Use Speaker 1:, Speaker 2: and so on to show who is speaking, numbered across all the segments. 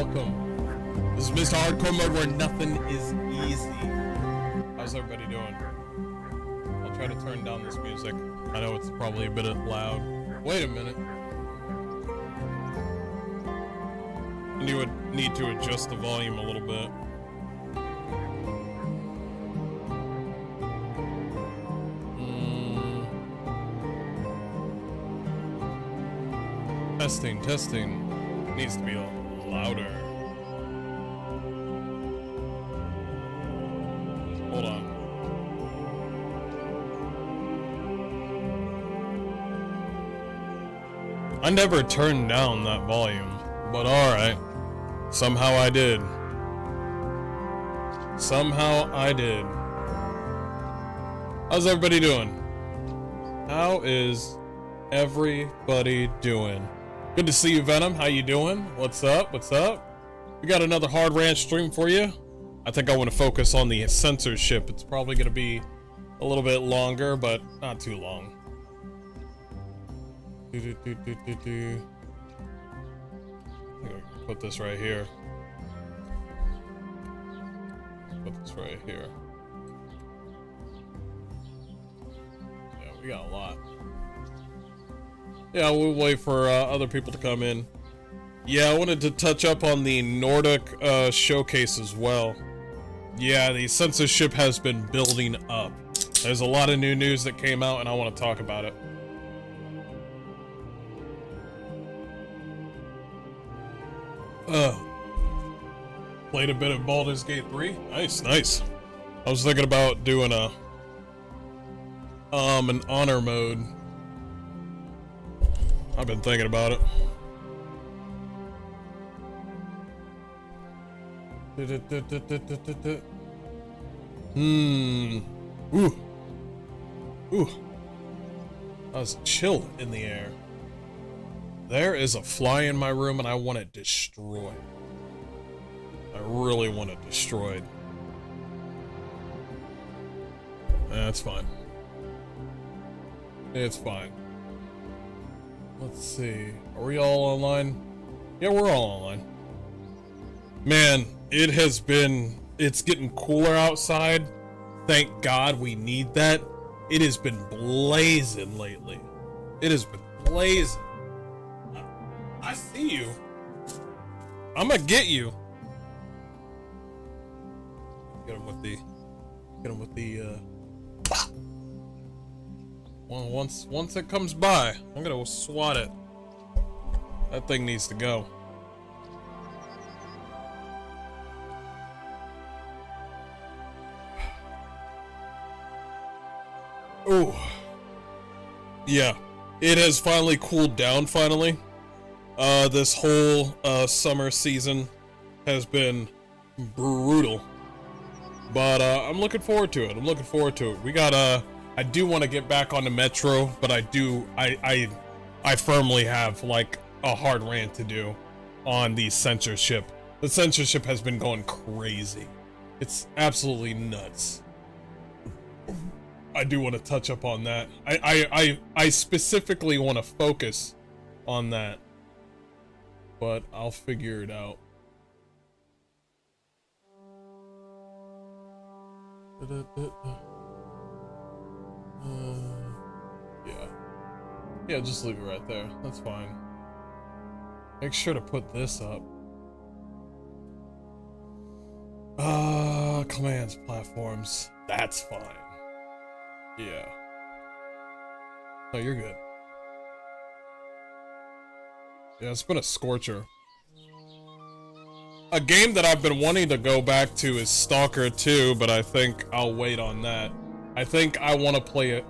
Speaker 1: welcome. This is Mr. Hardcore Mode where nothing is easy. How's everybody doing? I'll try to turn down this music. I know it's probably a bit loud. Wait a minute. You would need to adjust the volume a little bit. Testing. Needs to be louder. Hold on. I never turned down that volume, but alright. Somehow I did. How's everybody doing? How is everybody doing? Good to see you, Venom. How you doing? What's up? We got another hard Rant stream for you. I think I want to focus on the censorship. It's probably going to be a little bit longer, but not too long. Put this right here. Yeah, we got a lot. Yeah, we'll wait for other people to come in. Yeah, I wanted to touch up on the Nordic showcase as well. Yeah, the censorship has been building up. There's a lot of new news that came out and I want to talk about it. Played a bit of Baldur's Gate 3. Nice. I was thinking about doing an honor mode. I've been thinking about it. Ooh. I was chilled in the air. There is a fly in my room and I want it destroyed. I really want it destroyed. That's fine. It's fine. Let's see. Are we all online? Yeah, we're all online. Man, it's getting cooler outside. Thank God we need that. It has been blazing lately. It has been blazing. I see you. I'm gonna get you. Get him with the well, once it comes by, I'm gonna swat it. That thing needs to go. Oh. Yeah. It has finally cooled down finally. This whole summer season has been brutal. But I'm looking forward to it. We got I do want to get back on the Metro, but I firmly have like a hard rant to do on the censorship. The censorship has been going crazy. It's absolutely nuts. I do want to touch up on that. I specifically want to focus on that, but I'll figure it out. Yeah, just leave it right there. That's fine. Make sure to put this up. Commands, platforms. That's fine. Yeah. Oh, you're good. Yeah, it's been a scorcher. A game that I've been wanting to go back to is Stalker 2, but I think I'll wait on that. I think I want to play it,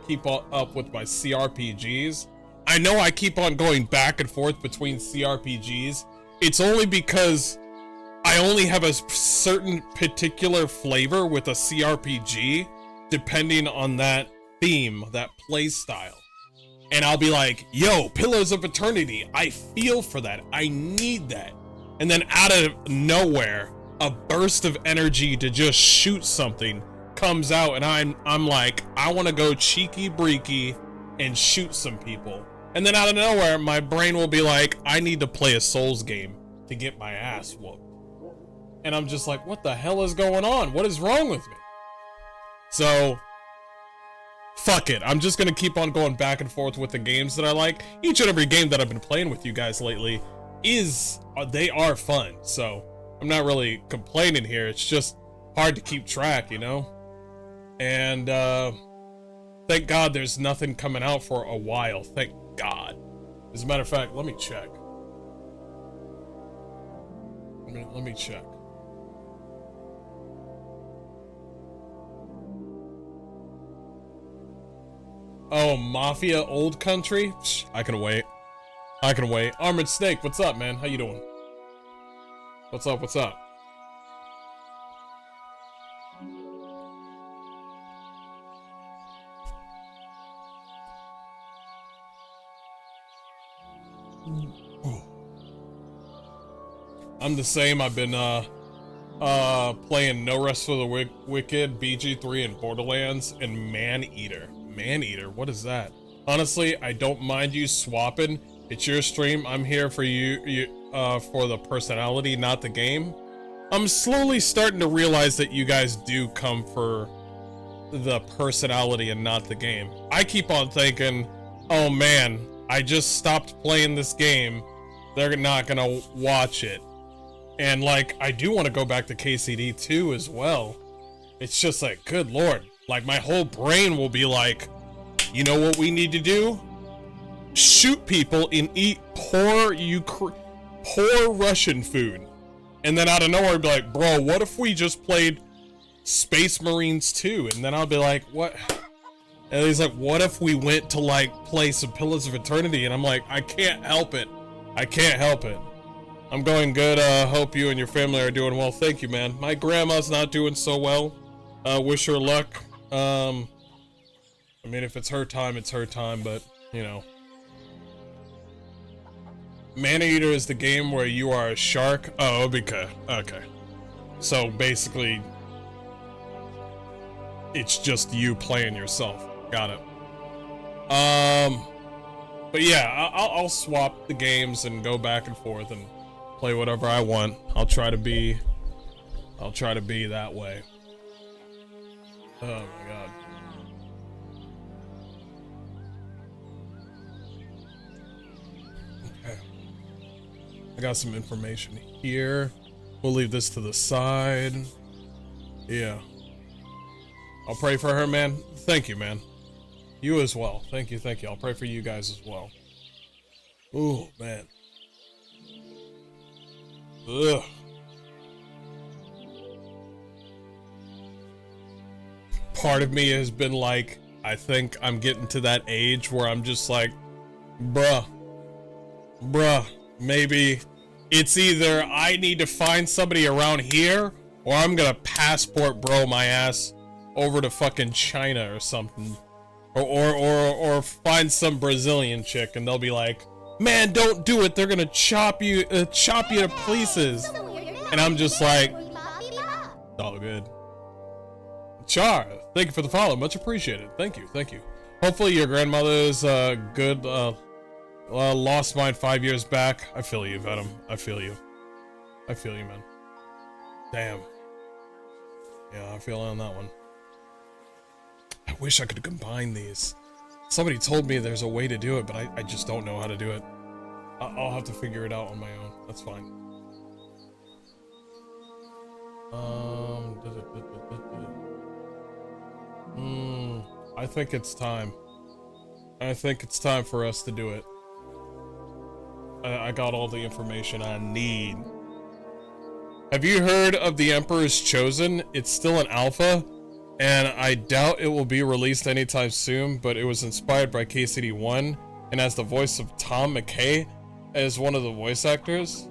Speaker 1: keep up with my CRPGs. I know I keep on going back and forth between CRPGs. It's only because I only have a certain particular flavor with a CRPG, depending on that theme, that play style. And I'll be like, yo, Pillars of Eternity, I feel for that, I need that. And then out of nowhere, a burst of energy to just shoot something comes out, and I'm like, I want to go cheeky breaky and shoot some people. And then out of nowhere, my brain will be like, I need to play a Souls game to get my ass whooped. And I'm just like, what the hell is going on? What is wrong with me? So, fuck it. I'm just gonna keep on going back and forth with the games that I like. Each and every game that I've been playing with you guys lately they are fun. So, I'm not really complaining here. It's just hard to keep track, you know? And, thank God there's nothing coming out for a while. Thank God. As a matter of fact, let me check. Let me check. Oh, Mafia Old Country? Psh, I can wait. I can wait. Armored Snake, what's up, man? How you doing? What's up, what's up? I'm the same. I've been playing No Rest for the Wicked, BG3, and Borderlands, and Man-Eater. Man-Eater, what is that? Honestly, I don't mind you swapping. It's your stream. I'm here for you for the personality, not the game. I'm slowly starting to realize that you guys do come for the personality and not the game. I keep on thinking, oh man, I just stopped playing this game. They're not gonna watch it. And like, I do want to go back to KCD 2 as well. It's just like, good lord. Like, my whole brain will be like, you know what we need to do? Shoot people and eat poor Russian food. And then out of nowhere, I'd be like, bro, what if we just played Space Marines 2? And then I'll be like, what? And he's like, what if we went to like play some Pillars of Eternity? And I'm like, I can't help it. I can't help it. I'm going good. Hope you and your family are doing well. Thank you, man. My grandma's not doing so well. Wish her luck. I mean, if it's her time, it's her time, but, you know. Man-Eater is the game where you are a shark. Oh, okay. Okay. So, basically, it's just you playing yourself. Got it. But yeah, I'll swap the games and go back and forth and play whatever I want. I'll try to be that way. Oh my god. Okay. I got some information here. We'll leave this to the side. Yeah. I'll pray for her, man. Thank you, man. You as well. Thank you, thank you. I'll pray for you guys as well. Ooh, man. Ugh. Part of me has been like, I think I'm getting to that age where I'm just like, bruh, maybe it's either I need to find somebody around here or I'm gonna passport bro my ass over to fucking China or something. Or find some Brazilian chick and they'll be like, man, don't do it. They're gonna chop you to pieces. And I'm just like, all good. Char, thank you for the follow. Much appreciated. Thank you, thank you. Hopefully your grandmother is good. Lost mine 5 years back. I feel you, Venom. I feel you. I feel you, man. Damn. Yeah, I feel on that one. I wish I could combine these. Somebody told me there's a way to do it, but I just don't know how to do it. I'll have to figure it out on my own. That's fine. I think it's time. I think it's time for us to do it. I got all the information I need. Have you heard of The Emperor's Chosen? It's still an alpha, and I doubt it will be released anytime soon, but it was inspired by KCD 1 and has the voice of Tom McKay as one of the voice actors.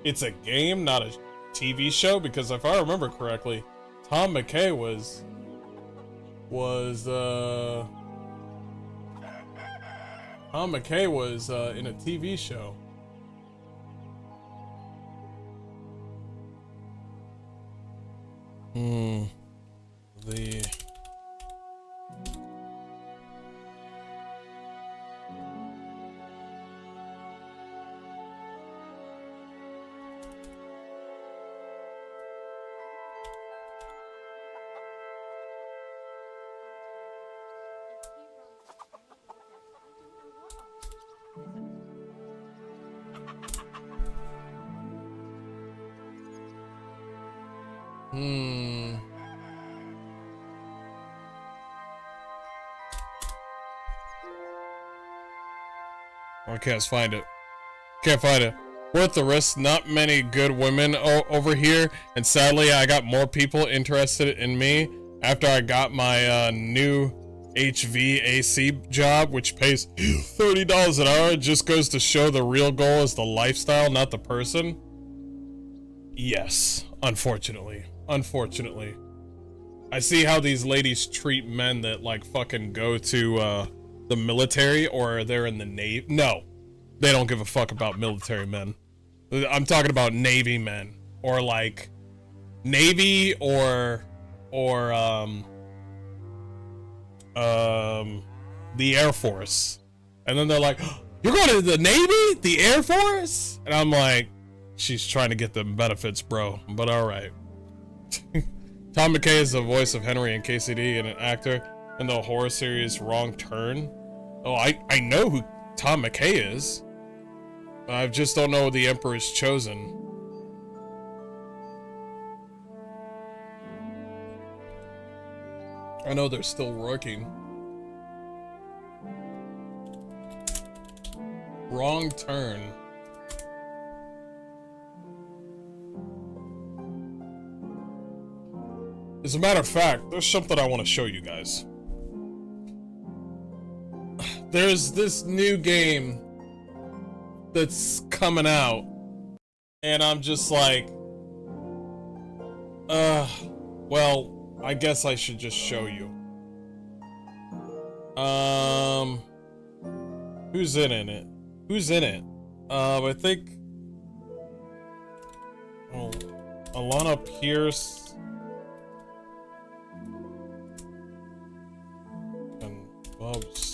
Speaker 1: It's a game, not a TV show, because if I remember correctly, Tom McKay was in a TV show. Hmm. I can't find it. Can't find it. Worth the risk. Not many good women over here, and sadly, I got more people interested in me after I got my new HVAC job, which pays $30 an hour. It just goes to show the real goal is the lifestyle, not the person. Yes, unfortunately. Unfortunately. I see how these ladies treat men that like fucking go to the military or they're in the Navy. No, they don't give a fuck about military men. I'm talking about Navy men, or like Navy or the Air Force. And then they're like, "You're going to the Navy? The Air Force?" And I'm like, she's trying to get the benefits, bro. But all right. Tom McKay is the voice of Henry in KCD and an actor in the horror series Wrong Turn. Oh, I know who Tom McKay is. I just don't know The Emperor's Chosen. I know they're still working. Wrong Turn. As a matter of fact, there's something I want to show you guys. There's this new game that's coming out, and I'm just like, well, I guess I should just show you. Who's in it? Who's in it? I think, oh, Alana Pierce and Bubs.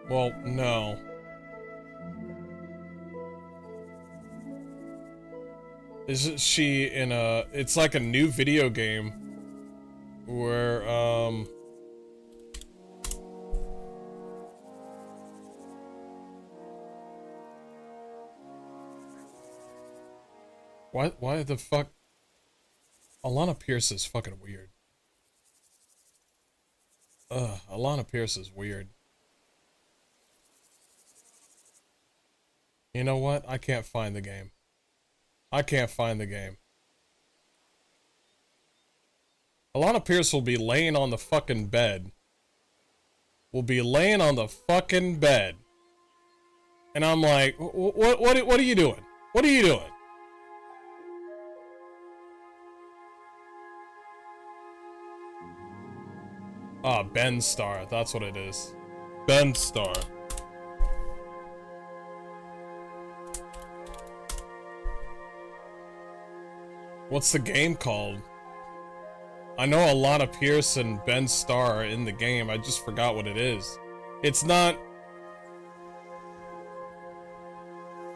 Speaker 1: Well, no. Isn't she in a... It's like a new video game where, Why the fuck? Alana Pierce is fucking weird. Alana Pierce is weird. You know what? I can't find the game. I can't find the game. Alana Pierce will be laying on the fucking bed. Will be laying on the fucking bed. And I'm like, what are you doing? What are you doing? Ah, Ben Star. That's what it is. Ben Star. What's the game called? I know Alana Pierce and Ben Starr are in the game. I just forgot what it is. It's not...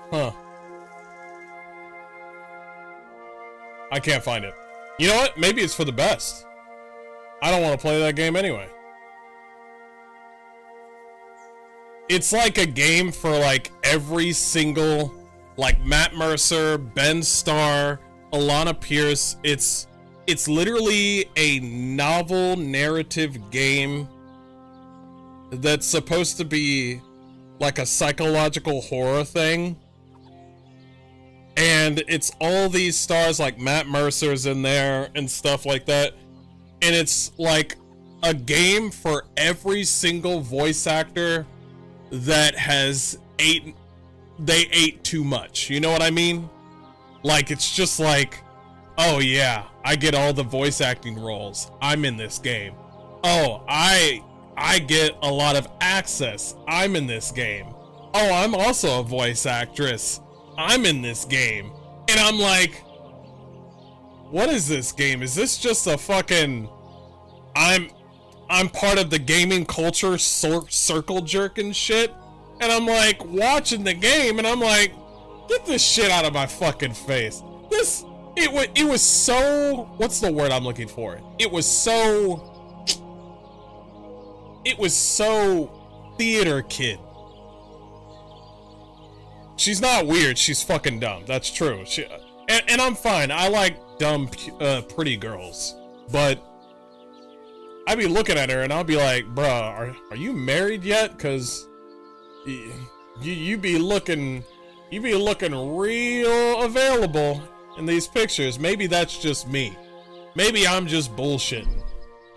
Speaker 1: Huh. I can't find it. You know what? Maybe it's for the best. I don't want to play that game anyway. It's like a game for like every single... Like Matt Mercer, Ben Starr, Alana Pierce. It's literally a novel narrative game that's supposed to be like a psychological horror thing. And it's all these stars like Matt Mercer's in there and stuff like that. And it's like a game for every single voice actor that has they ate too much. You know what I mean? Like, it's just like, oh yeah, I get all the voice acting roles. I'm in this game. Oh, I get a lot of access. I'm in this game. Oh, I'm also a voice actress. I'm in this game. And I'm like, what is this game? Is this just a fucking... I'm part of the gaming culture circle jerking shit? And I'm like, watching the game, and I'm like, get this shit out of my fucking face. It was so... What's the word I'm looking for? It was so theater kid. She's not weird. She's fucking dumb. That's true. And I'm fine. I like dumb, pretty girls. But I'd be looking at her and I'll be like, bruh, are you married yet? Cause you be looking real available in these pictures. Maybe that's just me. Maybe I'm just bullshitting.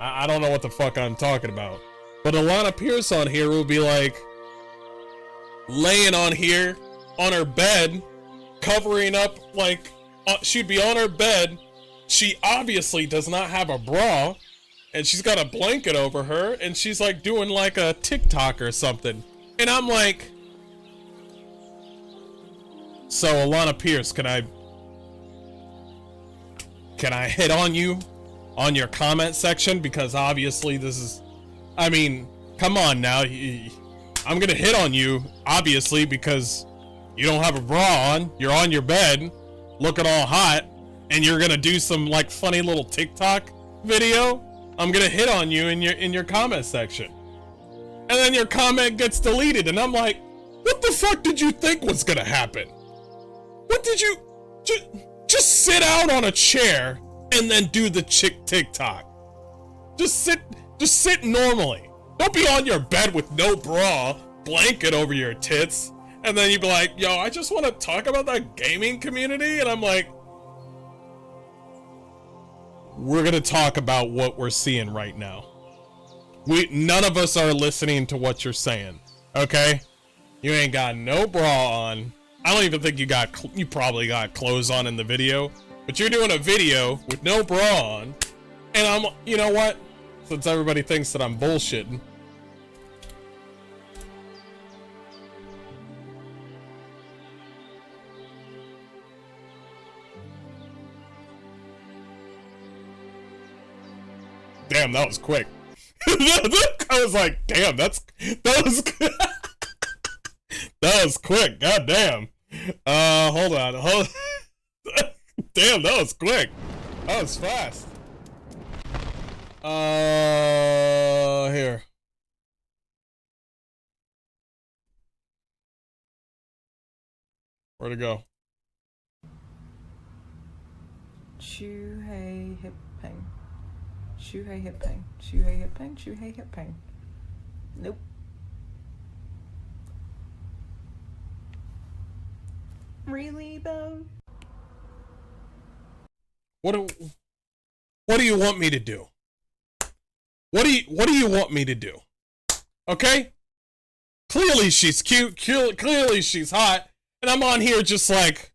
Speaker 1: I don't know what the fuck I'm talking about. But Alana Pierce on here will be like laying on here on her bed, covering up, like she'd be on her bed. She obviously does not have a bra, and she's got a blanket over her, and she's like doing like a TikTok or something. And I'm like, so Alana Pierce, can I hit on you on your comment section? Because obviously this is, I mean, come on now. I'm gonna hit on you, obviously, because you don't have a bra on, you're on your bed, looking all hot, and you're gonna do some like funny little TikTok video. I'm gonna hit on you in your comment section. And then your comment gets deleted, and I'm like, what the fuck did you think was gonna happen? What did you just sit out on a chair and then do the chick TikTok? Just sit normally. Don't be on your bed with no bra, blanket over your tits, and then you be like, yo, I just want to talk about that gaming community. And I'm like, we're gonna talk about what we're seeing right now. None of us are listening to what you're saying, okay? You ain't got no bra on. I don't even think you probably got clothes on in the video, but you're doing a video with no bra on, and you know what? Since everybody thinks that I'm bullshitting, damn, that was quick. I was like, damn, that was quick. God damn. Hold on. Damn, that was quick. That was fast. Here. Where'd it go?
Speaker 2: Shuhei hip ping. Shuhei hip ping. Shuhei hip ping. Shuhei hip ping. Nope. Really though?
Speaker 1: What do you want me to do? What do you want me to do? Okay? Clearly she's cute. Clearly she's hot. And I'm on here just like,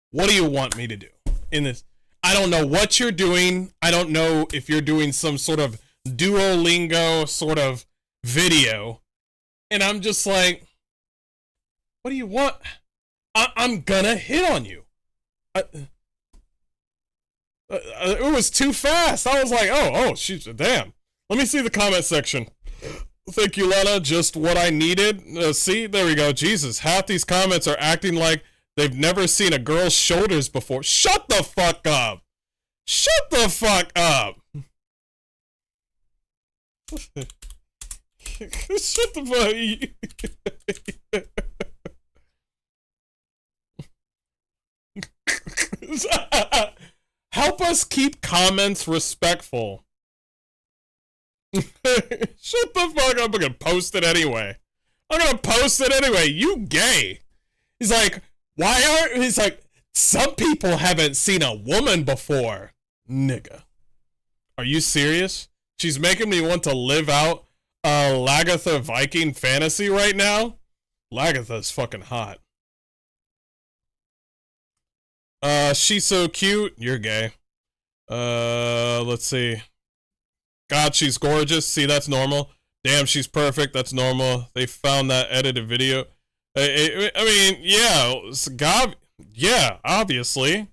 Speaker 1: what do you want me to do in this? I don't know what you're doing. I don't know if you're doing some sort of Duolingo sort of video. And I'm just like, what do you want? I'm gonna hit on you. It was too fast. I was like, oh, she's damn. Let me see the comment section. Thank you, Lena. Just what I needed. See, there we go. Jesus, half these comments are acting like they've never seen a girl's shoulders before. Shut the fuck up. Shut the fuck up. Shut the fuck. Help us keep comments respectful. Shut the fuck up. I'm gonna post it anyway. You gay. He's like, he's like, some people haven't seen a woman before. Nigga. Are you serious? She's making me want to live out a Lagatha Viking fantasy right now? Lagatha's fucking hot. She's so cute. You're gay. Let's see. God, she's gorgeous. See, that's normal. Damn, she's perfect. That's normal. They found that edited video. I mean, yeah. God, yeah, obviously.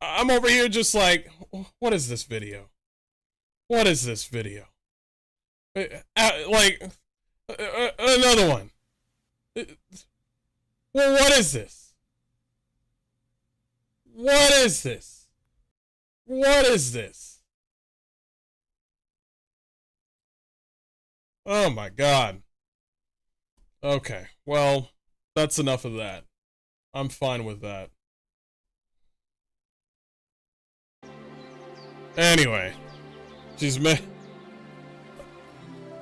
Speaker 1: I'm over here just like, what is this video? What is this video? Like, another one. Well, what is this? What is this? What is this? Oh my God. Okay, well, That's enough of that. I'm fine with that. Anyway, the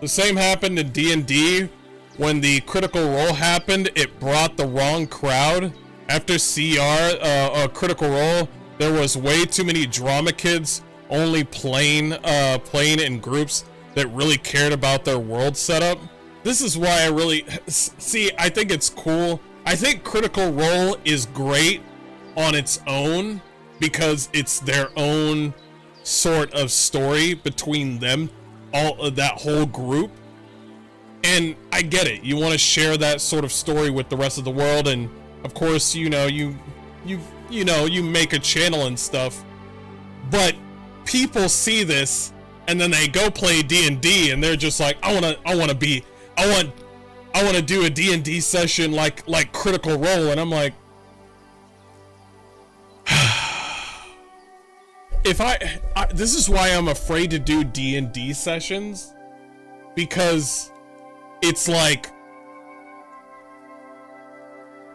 Speaker 1: same happened in D&D. When the Critical Role happened, it brought the wrong crowd. After CR, Critical Role, there was way too many drama kids only playing in groups that really cared about their world setup. This is why I really see. I think it's cool. I think Critical Role is great on its own because it's their own sort of story between them, all of that whole group. And I get it. You want to share that sort of story with the rest of the world, and of course, you make a channel and stuff. But people see this, and then they go play D&D, and they're just like, I want to do a D&D session like Critical Role, and I'm like, this is why I'm afraid to do D&D sessions, because it's like,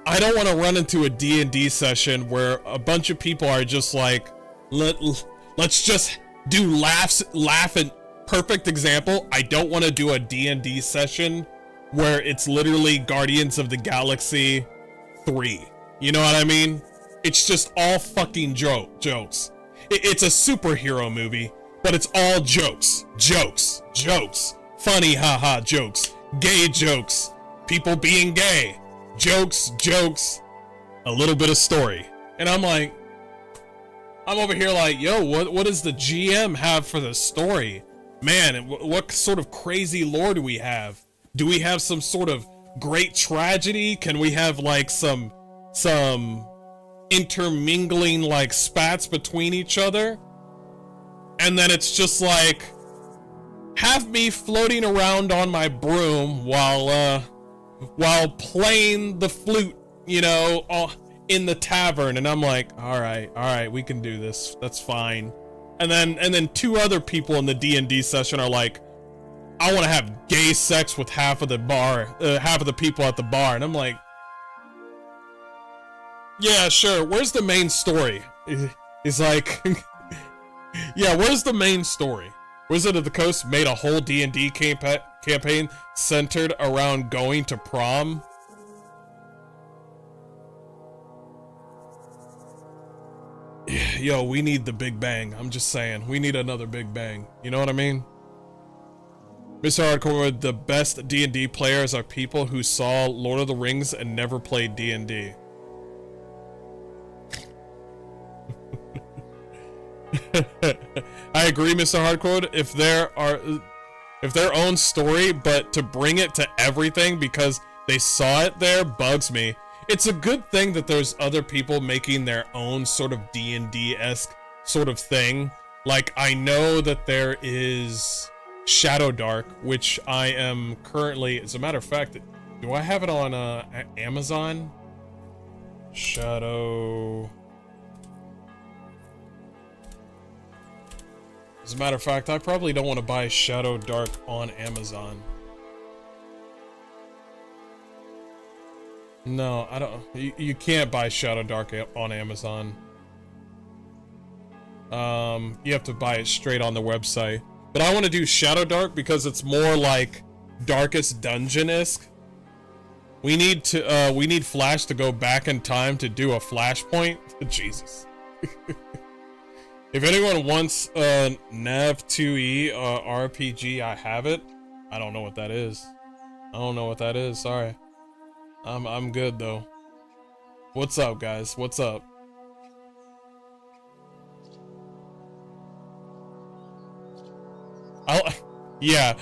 Speaker 1: I don't want to run into a D&D session where a bunch of people are just like, let's just do laugh and perfect example. I don't want to do a D&D session where it's literally Guardians of the Galaxy 3. You know what I mean? It's just all fucking jokes. It's a superhero movie, but it's all jokes. Funny haha jokes. Gay jokes, people being gay, jokes, a little bit of story. And I'm like, I'm over here like, yo, what does the GM have for the story? Man, what sort of crazy lore do we have? Do we have some sort of great tragedy? Can we have like some intermingling like spats between each other? And then it's just like, have me floating around on my broom while playing the flute, in the tavern, and I'm like, all right, we can do this. That's fine. And then two other people in the D&D session are like, I want to have gay sex with half of the people at the bar, and I'm like, yeah, sure. Where's the main story? He's like, yeah, where's the main story? Wizard of the Coast made a whole D&D campaign centered around going to prom. Yo, we need the Big Bang. I'm just saying, we need another Big Bang. You know what I mean? Mr. Hardcore, the best D&D players are people who saw Lord of the Rings and never played D&D. I agree, Mr. Hardcore. If their own story, but to bring it to everything because they saw it there bugs me. It's a good thing that there's other people making their own sort of D&D-esque sort of thing. Like, I know that there is Shadow Dark, which I am currently, as a matter of fact, do I have it on Amazon? Shadow... As a matter of fact, I probably don't want to buy Shadow Dark on Amazon. No, I don't. You can't buy Shadow Dark on Amazon. You have to buy it straight on the website. But I want to do Shadow Dark because it's more like Darkest Dungeon-esque. We need Flash to go back in time to do a Flashpoint. Jesus. If anyone wants a Nav 2E RPG, I have it. I don't know what that is. Sorry. I'm good though. What's up, guys? What's up? Yeah.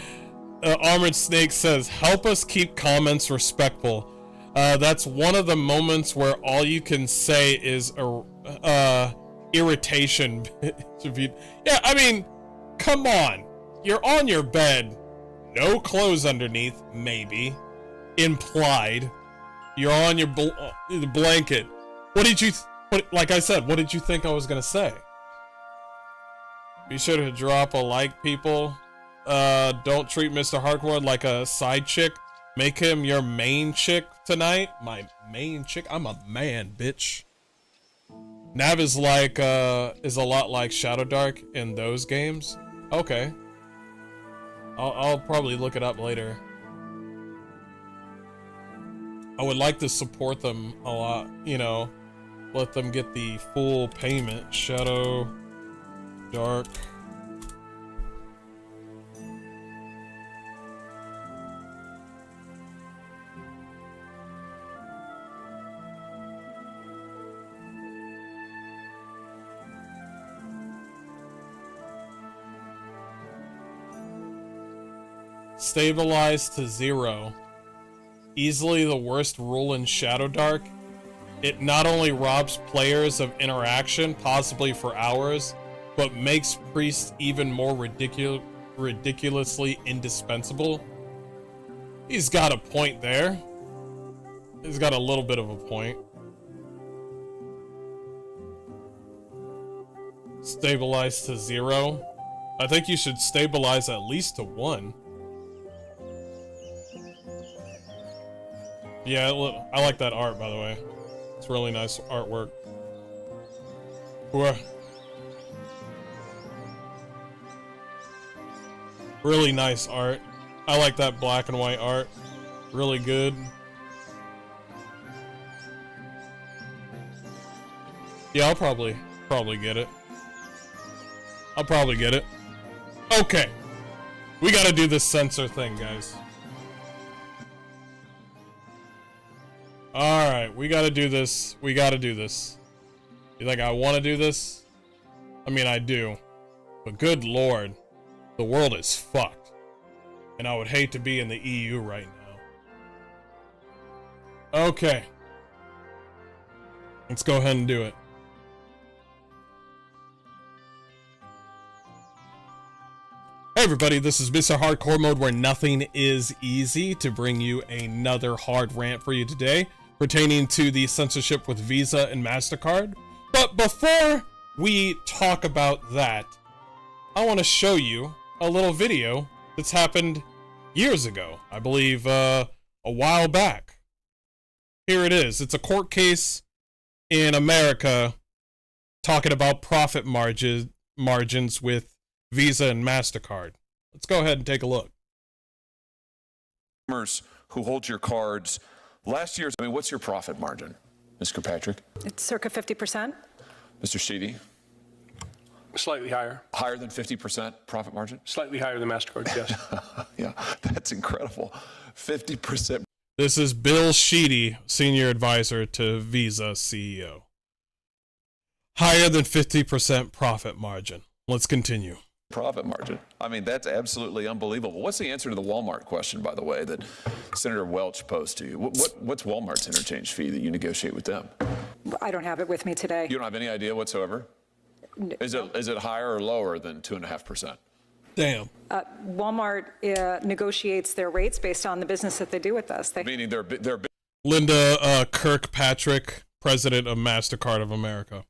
Speaker 1: Armored Snake says, help us keep comments respectful. That's one of the moments where all you can say is irritation. Yeah, I mean, come on. You're on your bed. No clothes underneath, maybe. Implied. You're on your the blanket. What did you... like I said, what did you think I was gonna say? Be sure to drop a like, people. Don't treat Mr. Hardcore like a side chick. Make him your main chick tonight. My main chick? I'm a man, bitch. Nav is like, is a lot like Shadow Dark in those games. Okay. I'll probably look it up later. I would like to support them a lot, you know, let them get the full payment. Shadow Dark. Stabilized to 0. Easily the worst rule in Shadow Dark. It not only robs players of interaction, possibly for hours, but makes priests even more ridiculously indispensable. He's got a point there. He's got a little bit of a point. Stabilize to 0. I think you should stabilize at least to 1. Yeah, I like that art, by the way. It's really nice artwork. Really nice art. I like that black and white art. Really good. Yeah, I'll probably get it. I'll probably get it. Okay. We gotta do this censor thing, guys. Alright, we gotta do this. We gotta do this. You think I wanna do this? I mean, I do. But good lord, the world is fucked. And I would hate to be in the EU right now. Okay. Let's go ahead and do it. Hey everybody, this is Mr. Hardcore Mode, where nothing is easy, to bring you another hard rant for you today, pertaining to the censorship with Visa and Mastercard. But before we talk about that, I want to show you a little video that's happened years ago. I believe a while back. Here it is. It's a court case in America talking about profit margins with Visa and Mastercard. Let's go ahead and take a look.
Speaker 3: Customers who hold your cards last year's, I mean, what's your profit margin, Ms. Kirkpatrick?
Speaker 4: It's circa 50%.
Speaker 3: Mr. Sheedy?
Speaker 5: Slightly higher.
Speaker 3: Higher than 50% profit margin?
Speaker 5: Slightly higher than MasterCard, yes.
Speaker 3: Yeah, that's incredible. 50%.
Speaker 1: This is Bill Sheedy, Senior Advisor to Visa CEO. Higher than 50% profit margin. Let's continue.
Speaker 3: Profit margin. I mean, that's absolutely unbelievable. What's the answer to the Walmart question, by the way, that Senator Welch posed to you? What's Walmart's interchange fee that you negotiate with them?
Speaker 4: I don't have it with me today.
Speaker 3: You don't have any idea whatsoever? Is it higher or lower than 2.5%?
Speaker 1: Damn.
Speaker 4: Walmart negotiates their rates based on the business that they do with us.
Speaker 3: Meaning they're
Speaker 1: Linda Kirkpatrick, President of Mastercard of America.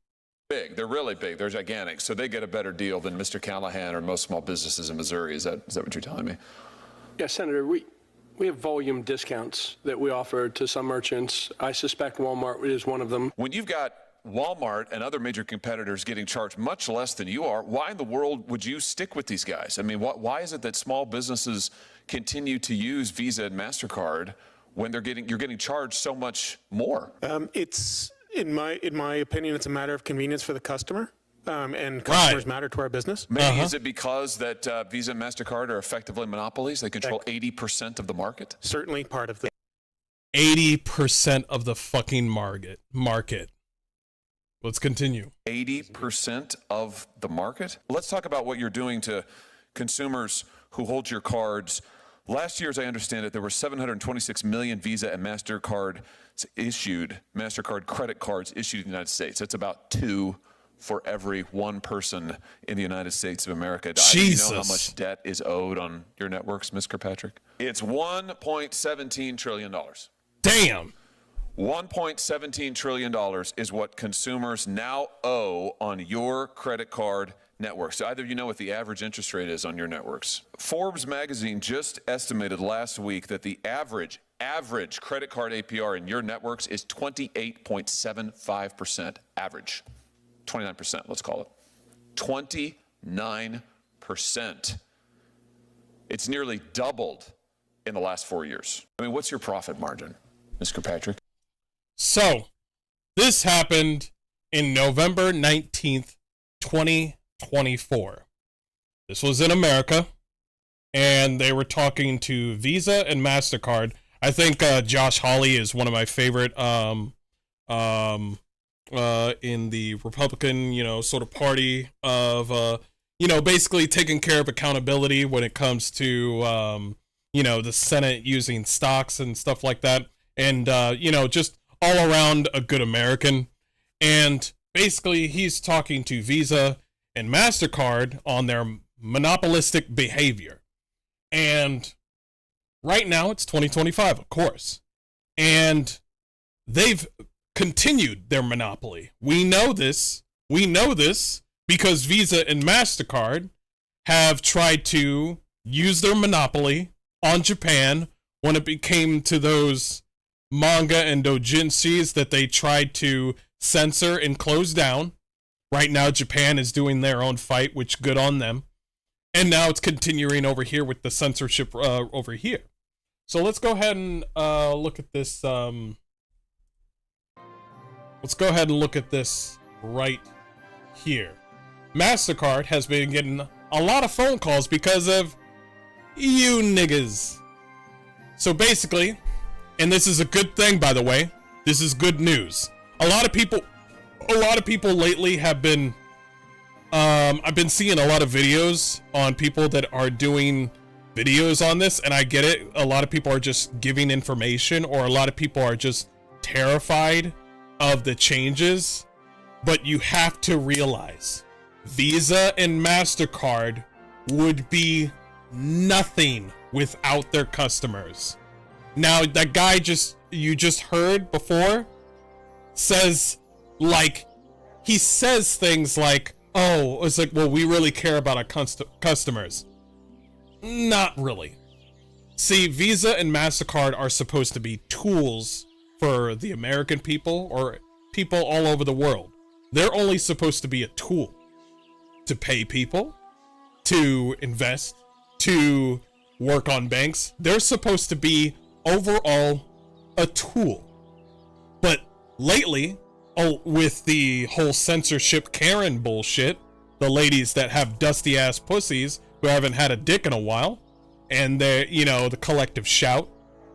Speaker 3: big. They're really big. They're gigantic. So they get a better deal than Mr. Callahan or most small businesses in Missouri. Is that what you're telling me?
Speaker 5: Yeah, Senator, we have volume discounts that we offer to some merchants. I suspect Walmart is one of them.
Speaker 3: When you've got Walmart and other major competitors getting charged much less than you are, why in the world would you stick with these guys? I mean, why is it that small businesses continue to use Visa and MasterCard when you're getting charged so much more?
Speaker 6: It's in my opinion, it's a matter of convenience for the customer, and customers matter to our business.
Speaker 3: Maybe is it because that Visa and MasterCard are effectively monopolies? They control 80% of the market?
Speaker 6: Certainly part of the
Speaker 1: 80% of the fucking market. Let's continue.
Speaker 3: 80% of the market? Let's talk about what you're doing to consumers who hold your cards. Last year, as I understand it, there were 726 million Visa and MasterCard credit cards issued in the United States. That's about 2 for every 1 person in the United States of America. Do you know how much debt is owed on your networks, Ms. Kirkpatrick? It's $1.17 trillion.
Speaker 1: Damn.
Speaker 3: $1.17 trillion is what consumers now owe on your credit card networks. Do either of you know what the average interest rate is on your networks? Forbes magazine just estimated last week that the average credit card APR in your networks is 28.75%. Average. 29%, let's call it. 29%. It's nearly doubled in the last 4 years. I mean, what's your profit margin, Mr. Patrick?
Speaker 1: So, this happened in November 19th, 2024. This was in America, and they were talking to Visa and Mastercard. I think Josh Hawley is one of my favorite in the Republican, sort of party of, basically taking care of accountability when it comes to, the Senate using stocks and stuff like that. And, just all around a good American. And basically he's talking to Visa and Mastercard on their monopolistic behavior. And right now it's 2025, of course. And they've continued their monopoly. We know this because Visa and Mastercard have tried to use their monopoly on Japan when it came to those manga and doujinshis that they tried to censor and close down. Right now, Japan is doing their own fight, which good on them. And now it's continuing over here with the censorship over here. So let's go ahead and look at this. Let's go ahead and look at this right here. Mastercard has been getting a lot of phone calls because of you niggas. So basically, and this is a good thing, by the way, this is good news. A lot of people lately have been, I've been seeing a lot of videos on people that are doing videos on this, and I get it. A lot of people are just giving information, or a lot of people are just terrified of the changes. But you have to realize Visa and Mastercard would be nothing without their customers. Now, that guy you just heard before says, he says things like, oh, it's like, well, we really care about our customers. Not really. See, Visa and Mastercard are supposed to be tools for the American people or people all over the world. They're only supposed to be a tool to pay people, to invest, to work on banks. They're supposed to be overall a tool. But lately, with the whole censorship Karen bullshit, the ladies that have dusty ass pussies who haven't had a dick in a while, and they're, the collective shout,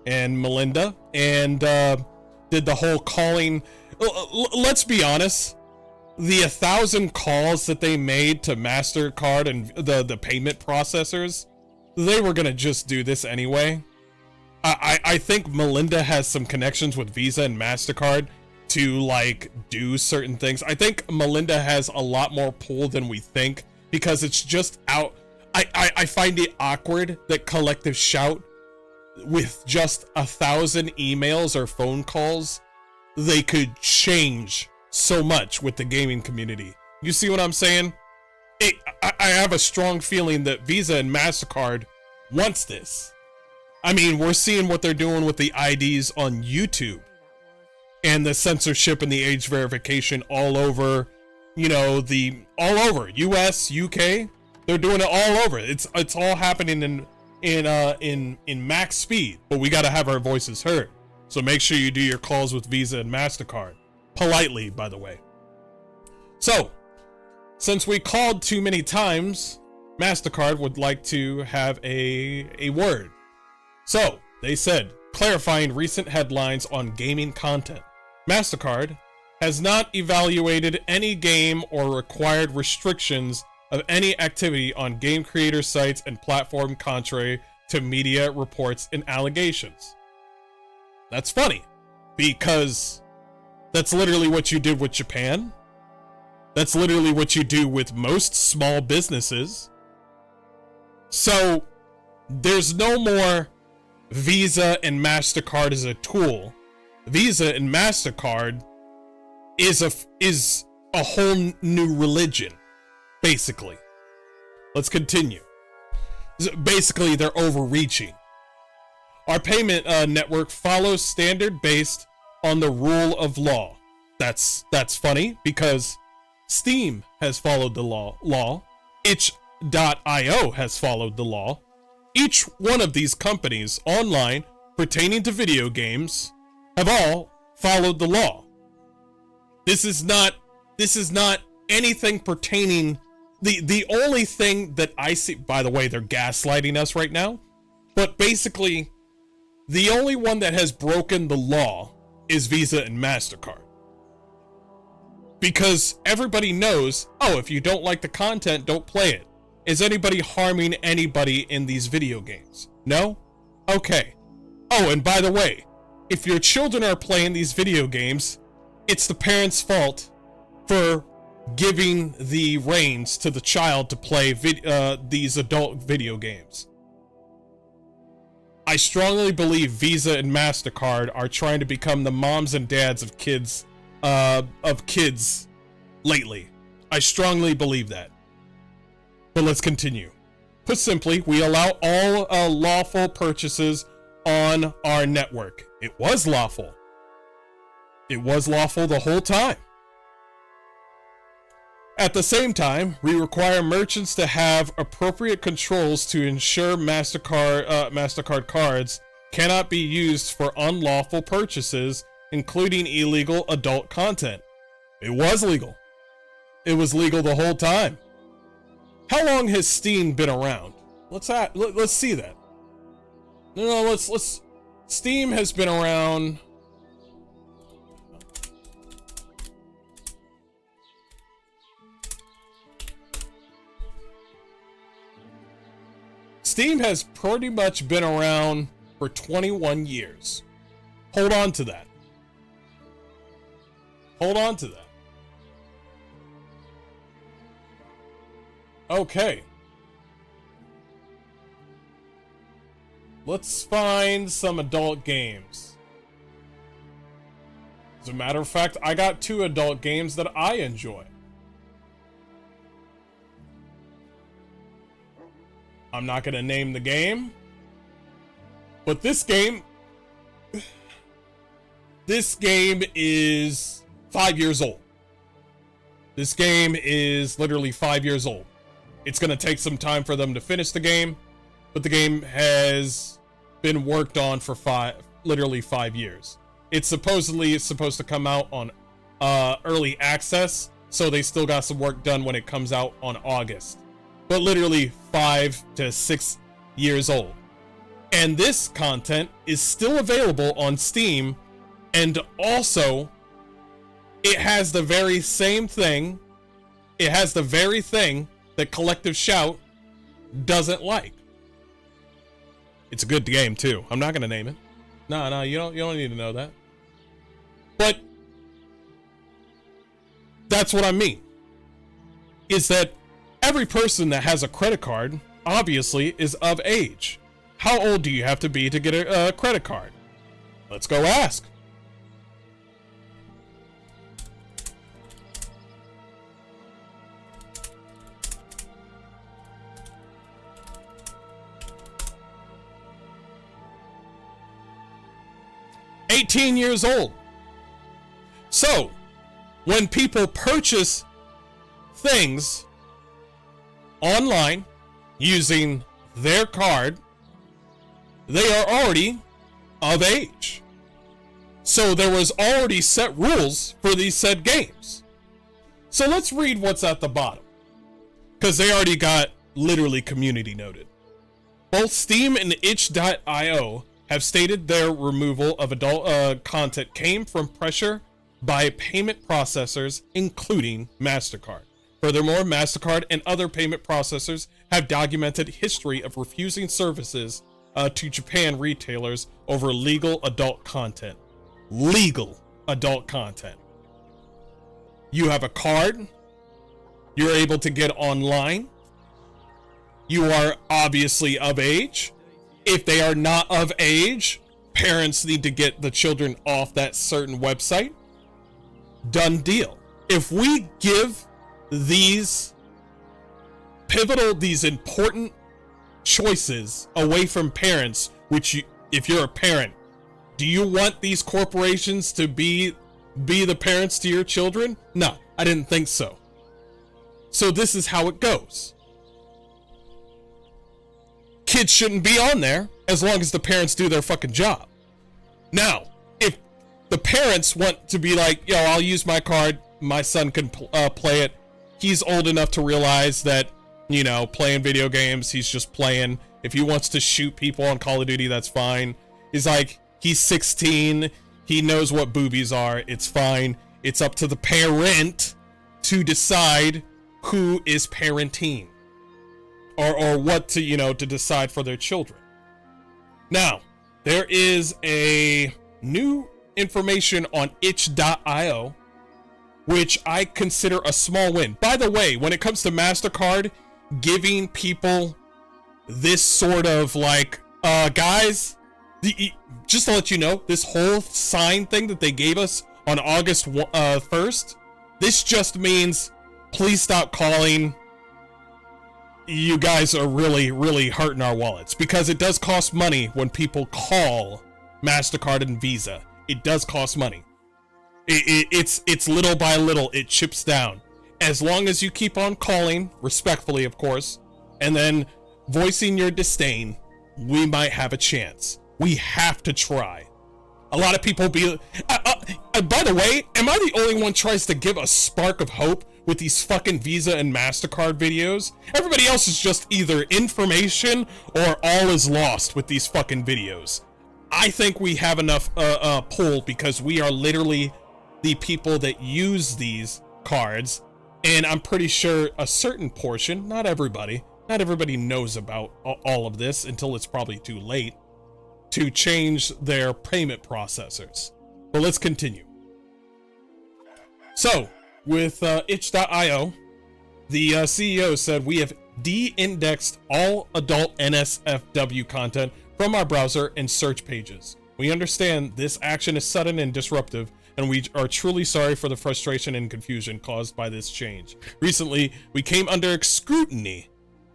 Speaker 1: and Melinda, and did the whole calling. Let's be honest, the 1,000 calls that they made to Mastercard and the payment processors, they were gonna just do this anyway. I think Melinda has some connections with Visa and Mastercard to do certain things. I think Melinda has a lot more pull than we think, because it's just out. I find it awkward that collective shout, with just 1,000 emails or phone calls, they could change so much with the gaming community. You see what I'm saying? I have a strong feeling that Visa and Mastercard wants this. I mean, we're seeing what they're doing with the IDs on YouTube and the censorship and the age verification all over, all over US, UK. They're doing it all over. It's all happening in max speed, but we got to have our voices heard. So make sure you do your calls with Visa and Mastercard politely, by the way. So, since we called too many times, Mastercard would like to have a word. So, they said, clarifying recent headlines on gaming content. Mastercard has not evaluated any game or required restrictions of any activity on game creator sites and platform, contrary to media reports and allegations. That's funny, because that's literally what you did with Japan. That's literally what you do with most small businesses. So there's no more Visa and Mastercard as a tool. Visa and Mastercard is a whole new religion. Basically. Let's continue. Basically, they're overreaching. Our payment network follows standard based on the rule of law. That's funny because Steam has followed the law. Itch.io has followed the law. Each one of these companies online pertaining to video games have all followed the law. This is not anything pertaining. The only thing that I see, by the way, they're gaslighting us right now, but basically the only one that has broken the law is Visa and Mastercard. Because everybody knows, oh, if you don't like the content, don't play it. Is anybody harming anybody in these video games? No? Okay. Oh, and by the way, if your children are playing these video games, it's the parents' fault for giving the reins to the child to play these adult video games. I strongly believe Visa and MasterCard are trying to become the moms and dads of kids lately. I strongly believe that. But let's continue. Put simply, we allow all lawful purchases on our network. It was lawful. It was lawful the whole time. At the same time, we require merchants to have appropriate controls to ensure MasterCard cards cannot be used for unlawful purchases, including illegal adult content. It was legal. It was legal the whole time. How long has Steam been around? Let's see that. No, let's. Steam has been around. Steam has pretty much been around for 21 years. Hold on to that. Hold on to that. Okay. Let's find some adult games. As a matter of fact, I got 2 adult games that I enjoy. I'm not going to name the game, but this game is 5 years old. This game is literally 5 years old. It's going to take some time for them to finish the game, but the game has been worked on for literally 5 years. It's supposed to come out on early access, so they still got some work done when it comes out on August. But literally 5 to 6 years old. And this content is still available on Steam, and also it has the very same thing. It has the very thing that Collective Shout doesn't like. It's a good game too. I'm not gonna name it. No, you don't need to know that. But that's what I mean. Is that every person that has a credit card obviously is of age. How old do you have to be to get a credit card? Let's go ask. $18 years old. So, when people purchase things online using their card, they are already of age. So there was already set rules for these said games. So let's read what's at the bottom, because they already got literally community noted. Both Steam and itch.io have stated their removal of adult content came from pressure by payment processors, including Mastercard. Furthermore, Mastercard and other payment processors have documented history of refusing services to Japan retailers over legal adult content. Legal adult content. You have a card. You're able to get online. You are obviously of age. If they are not of age, parents need to get the children off that certain website. Done deal. If we give these pivotal, these important choices away from parents, which you, if you're a parent, do you want these corporations to be the parents to your children? No, I didn't think so. So this is how it goes. Kids shouldn't be on there as long as the parents do their fucking job. Now, if the parents want to be like, yo, I'll use my card, my son can play it. He's old enough to realize that, you know, playing video games, he's just playing. If he wants to shoot people on Call of Duty, that's fine. He's like, he's 16, he knows what boobies are, it's fine. It's up to the parent to decide who is parenting. Or what to, you know, to decide for their children. Now, there is a new information on itch.io, which I consider a small win. By the way, when it comes to Mastercard giving people this sort of like, guys, just to let you know, this whole sign thing that they gave us on August 1st, this just means please stop calling. You guys are really, really hurting our wallets, because it does cost money when people call Mastercard and Visa. It does cost money. It's little by little, it chips down. As long as you keep on calling, respectfully, of course, and then voicing your disdain, we might have a chance. We have to try. A lot of people be... by the way, am I the only one tries to give a spark of hope with these fucking Visa and Mastercard videos? Everybody else is just either information or all is lost with these fucking videos. I think we have enough pull, because we are literally the people that use these cards, and I'm pretty sure a certain portion, not everybody knows about all of this until it's probably too late to change their payment processors. But let's continue. So, with itch.io, the CEO said, we have de-indexed all adult NSFW content from our browser and search pages. We understand this action is sudden and disruptive, and we are truly sorry for the frustration and confusion caused by this change. Recently, we came under scrutiny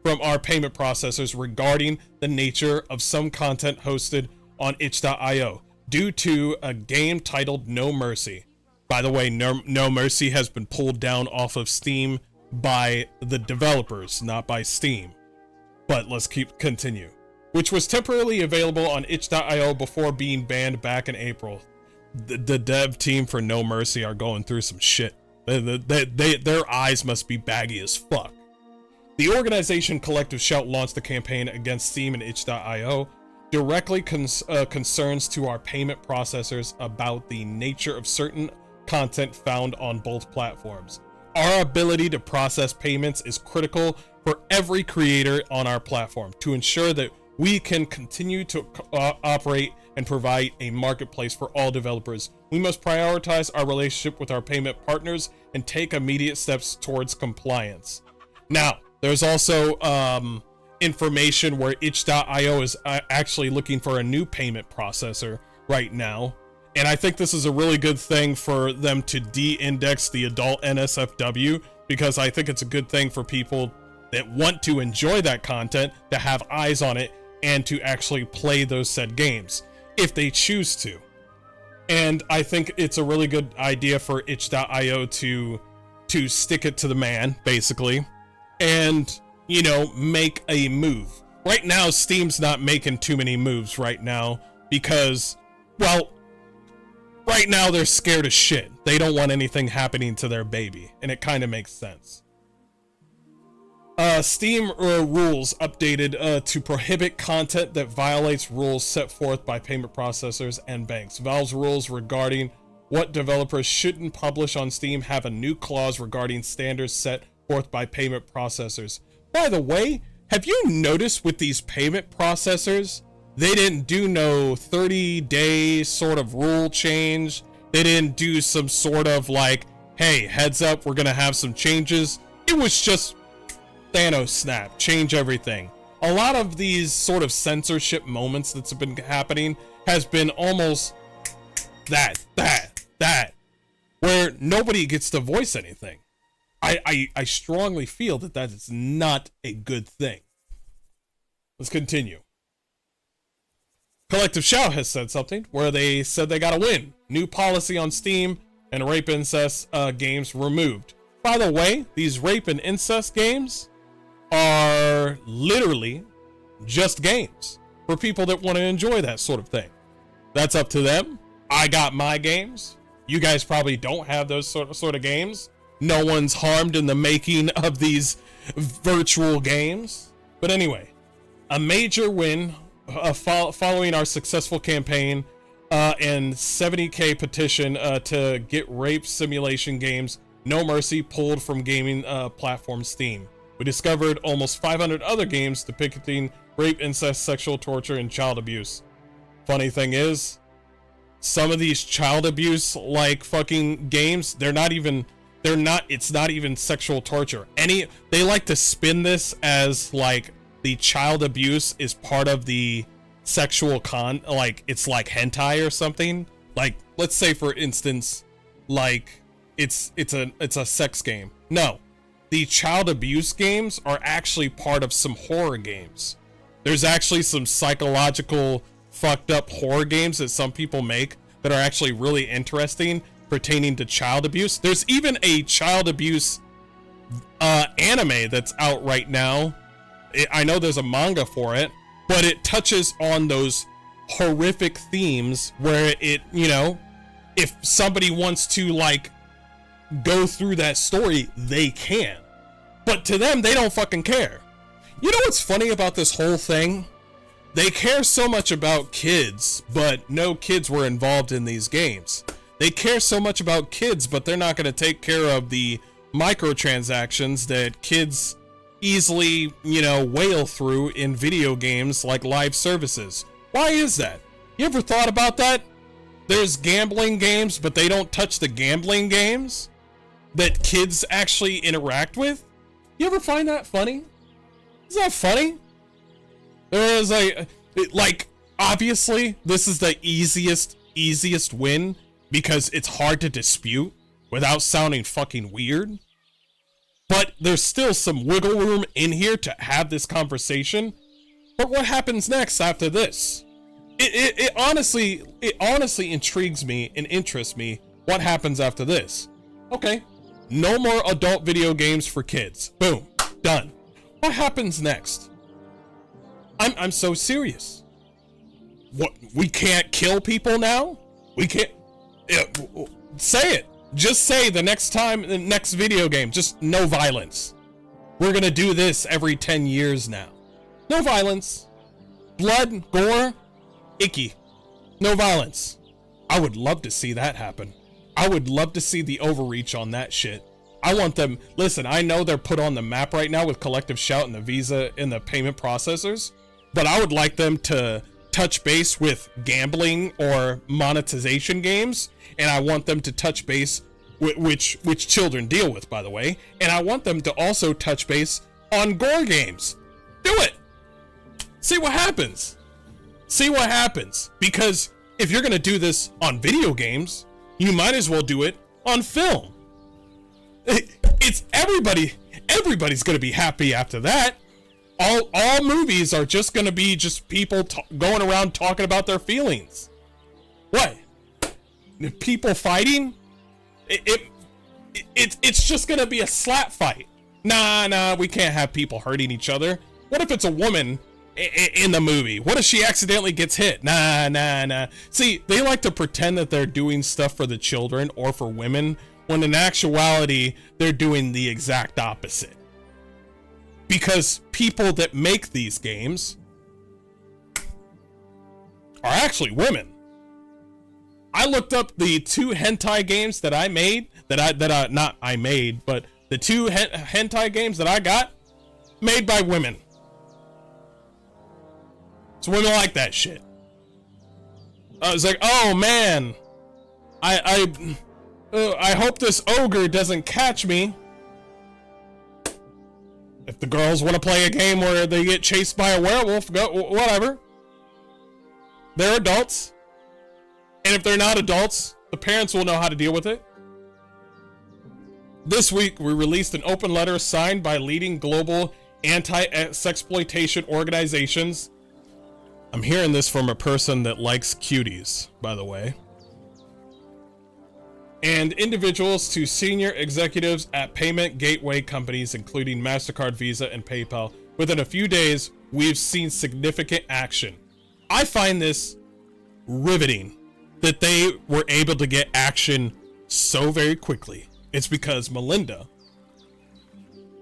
Speaker 1: from our payment processors regarding the nature of some content hosted on itch.io due to a game titled No Mercy. By the way, No Mercy has been pulled down off of Steam by the developers, not by Steam. But let's continue. Which was temporarily available on itch.io before being banned back in April. The dev team for No Mercy are going through some shit. Their eyes must be baggy as fuck. The organization Collective Shout launched a campaign against Steam and itch.io, directly concerns to our payment processors about the nature of certain content found on both platforms. Our ability to process payments is critical for every creator on our platform to ensure that we can continue to operate and provide a marketplace for all developers. We must prioritize our relationship with our payment partners and take immediate steps towards compliance. Now, there's also information where itch.io is actually looking for a new payment processor right now. And I think this is a really good thing for them to de-index the adult NSFW, because I think it's a good thing for people that want to enjoy that content to have eyes on it and to actually play those said games if they choose to. And I think it's a really good idea for itch.io to stick it to the man, basically, and, you know, make a move. Right now, Steam's not making too many moves right now because, well, right now they're scared as shit. They don't want anything happening to their baby, and it kind of makes sense. Steam rules updated to prohibit content that violates rules set forth by payment processors and banks. Valve's rules regarding what developers shouldn't publish on Steam have a new clause regarding standards set forth by payment processors. By the way, have you noticed with these payment processors, they didn't do no 30-day sort of rule change. They didn't do some sort of like, hey, heads up, we're gonna have some changes. It was just Thanos snap, change everything. A lot of these sort of censorship moments that's been happening has been almost that, where nobody gets to voice anything. I strongly feel that that is not a good thing. Let's continue. Collective Shout has said something where they said they got a win. New policy on Steam and rape incest games removed. By the way, these rape and incest games are literally just games for people that want to enjoy that sort of thing. That's up to them. I got my games. You guys probably don't have those sort of games. No one's harmed in the making of these virtual games. But anyway, a major win following our successful campaign and 70K petition to get rape simulation games No Mercy pulled from gaming platform Steam. We discovered almost 500 other games depicting rape, incest, sexual torture, and child abuse. Funny thing is, some of these child abuse like fucking games, it's not even sexual torture. They like to spin this as like the child abuse is part of the sexual like it's like hentai or something. Like, let's say for instance, like it's a sex game. No, the child abuse games are actually part of some horror games. There's actually some psychological fucked up horror games that some people make that are actually really interesting pertaining to child abuse. There's even a child abuse anime that's out right now. I know there's a manga for it, but it touches on those horrific themes where it, you know, if somebody wants to like go through that story, they can. But to them, they don't fucking care. You know what's funny about this whole thing? They care so much about kids, but no kids were involved in these games. They care so much about kids, but they're not going to take care of the microtransactions that kids easily, you know, whale through in video games like live services. Why is that? You ever thought about that? There's gambling games, but they don't touch the gambling games that kids actually interact with. You ever find that funny? Is that funny? There's like obviously this is the easiest win because it's hard to dispute without sounding fucking weird. But there's still some wiggle room in here to have this conversation. But what happens next after this? It honestly intrigues me and interests me what happens after this. Okay, no more adult video games for kids. Boom, done. What happens next? I'm so serious. What, we can't kill people now? We can't say it. Just say the next video game, just no violence. We're gonna do this every 10 years now. No violence. Blood, gore, icky. No violence. I would love to see that happen. I would love to see the overreach on that shit. I want them, listen, I know they're put on the map right now with Collective Shout and the Visa and the payment processors, but I would like them to touch base with gambling or monetization games, and I want them to touch base with which children deal with, by the way, and I want them to also touch base on gore games. Do it. See what happens. See what happens. Because if you're gonna do this on video games, you might as well do it on film. It's everybody's gonna be happy after that. All movies are just gonna be just people going around talking about their feelings. What? People fighting? It's just gonna be a slap fight. Nah, we can't have people hurting each other. What if it's a woman in the movie? What if she accidentally gets hit? Nah. See, they like to pretend that they're doing stuff for the children or for women, when in actuality, they're doing the exact opposite. Because people that make these games are actually women. I looked up the 2 hentai games that I made, but the 2 hentai games that I got, made by women. So women like that shit. I was like, oh man, I hope this ogre doesn't catch me. If the girls want to play a game where they get chased by a werewolf, go, whatever. They're adults. And if they're not adults, the parents will know how to deal with it. This week, we released an open letter signed by leading global anti-sexploitation organizations. I'm hearing this from a person that likes cuties, by the way. And individuals to senior executives at payment gateway companies, including Mastercard, Visa, and PayPal. Within a few days, we've seen significant action. I find this riveting that they were able to get action so very quickly. It's because Melinda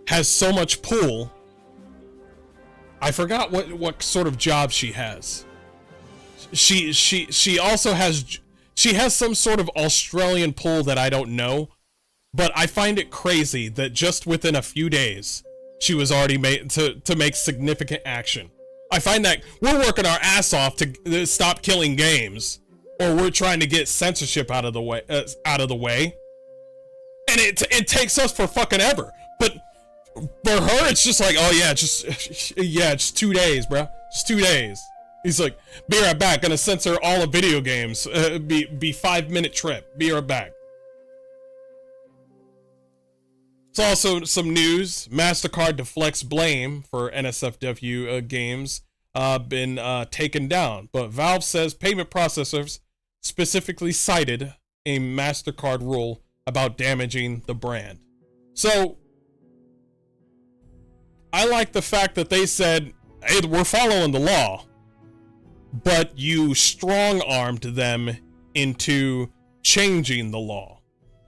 Speaker 1: has so much pull. I forgot what sort of job she has. She also has some sort of Australian pull that I don't know, but I find it crazy that just within a few days she was already made to make significant action. I find that we're working our ass off to stop killing games, or we're trying to get censorship out of the way, and it takes us for fucking ever. But for her, it's just like, oh yeah, just 2 days, bro. Just 2 days. He's like, be right back. Gonna censor all of video games. Be 5-minute trip. Be right back. It's also some news. Mastercard deflects blame for NSFW games been taken down, but Valve says payment processors specifically cited a Mastercard rule about damaging the brand. So I like the fact that they said, hey, we're following the law, but you strong-armed them into changing the law.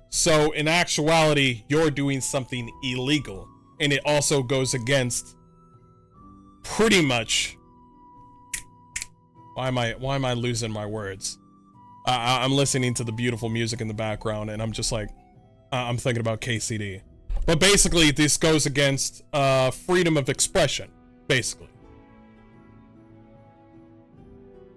Speaker 1: So in actuality, you're doing something illegal, and it also goes against pretty much. Why am I losing my words? I'm listening to the beautiful music in the background, and I'm just like, I'm thinking about KCD. But basically, this goes against freedom of expression, basically.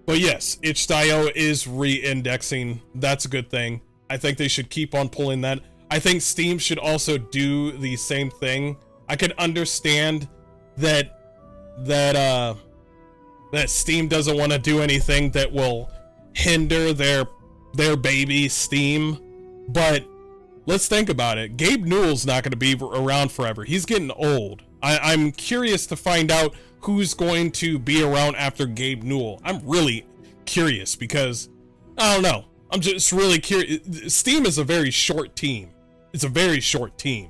Speaker 1: But yes, itch.io is re-indexing. That's a good thing. I think they should keep on pulling that. I think Steam should also do the same thing. I could understand that Steam doesn't want to do anything that will hinder their baby Steam, but let's think about it. Gabe Newell's not going to be around forever. He's getting old. I'm curious to find out who's going to be around after Gabe Newell. I'm really curious because, I don't know. I'm just really curious. Steam is a very short team. It's a very short team.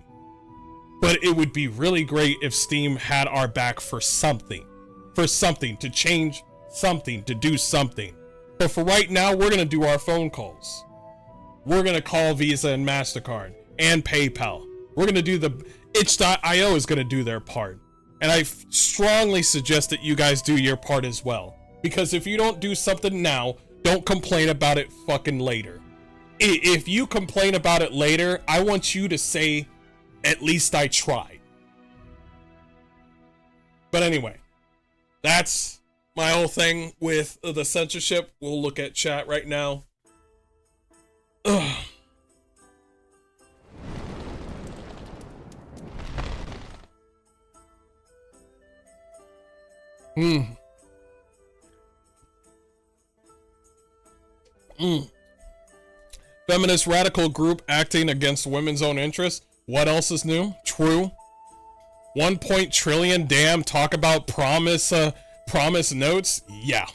Speaker 1: But it would be really great if Steam had our back for something. For something, to change something, to do something. But for right now, we're going to do our phone calls. We're going to call Visa and Mastercard and PayPal. We're going to do the itch.io is going to do their part. And I strongly suggest that you guys do your part as well. Because if you don't do something now, don't complain about it fucking later. If you complain about it later, I want you to say, at least I tried. But anyway, that's my whole thing with the censorship. We'll look at chat right now. Ugh. Feminist radical group acting against women's own interests. What else is new? True. 1 trillion. Damn. Talk about promise notes. Yeah.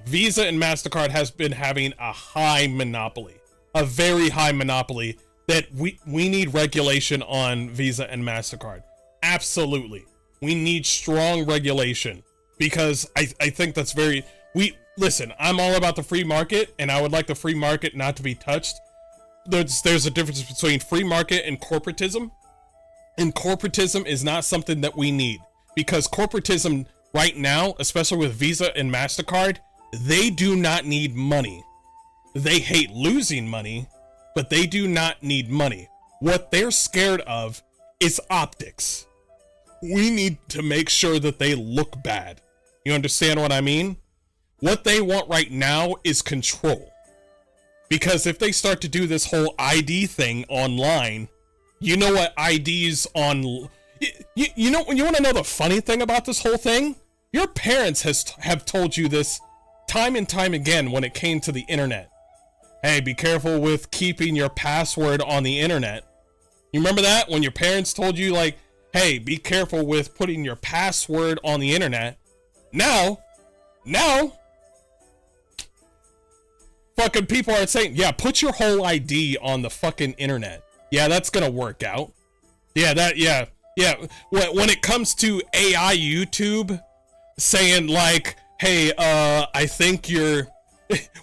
Speaker 1: Visa and Mastercard has been having a high monopoly, a very high monopoly that we need regulation on Visa and Mastercard. Absolutely. We need strong regulation because I think that's very, listen, I'm all about the free market and I would like the free market not to be touched. There's a difference between free market and corporatism. And corporatism is not something that we need because corporatism right now, especially with Visa and Mastercard, they do not need money. They hate losing money, but they do not need money. What they're scared of is optics. We need to make sure that they look bad. You understand what I mean? What they want right now is control. Because if they start to do this whole ID thing online, you know what IDs on... You know, you want to know the funny thing about this whole thing? Your parents have told you this time and time again when it came to the internet. Hey, be careful with keeping your password on the internet. You remember that when your parents told you, like, hey, be careful with putting your password on the internet? Now, fucking people are saying, yeah, put your whole ID on the fucking internet. Yeah, that's gonna work out. Yeah, yeah. When it comes to AI YouTube saying, like, hey, I think you're...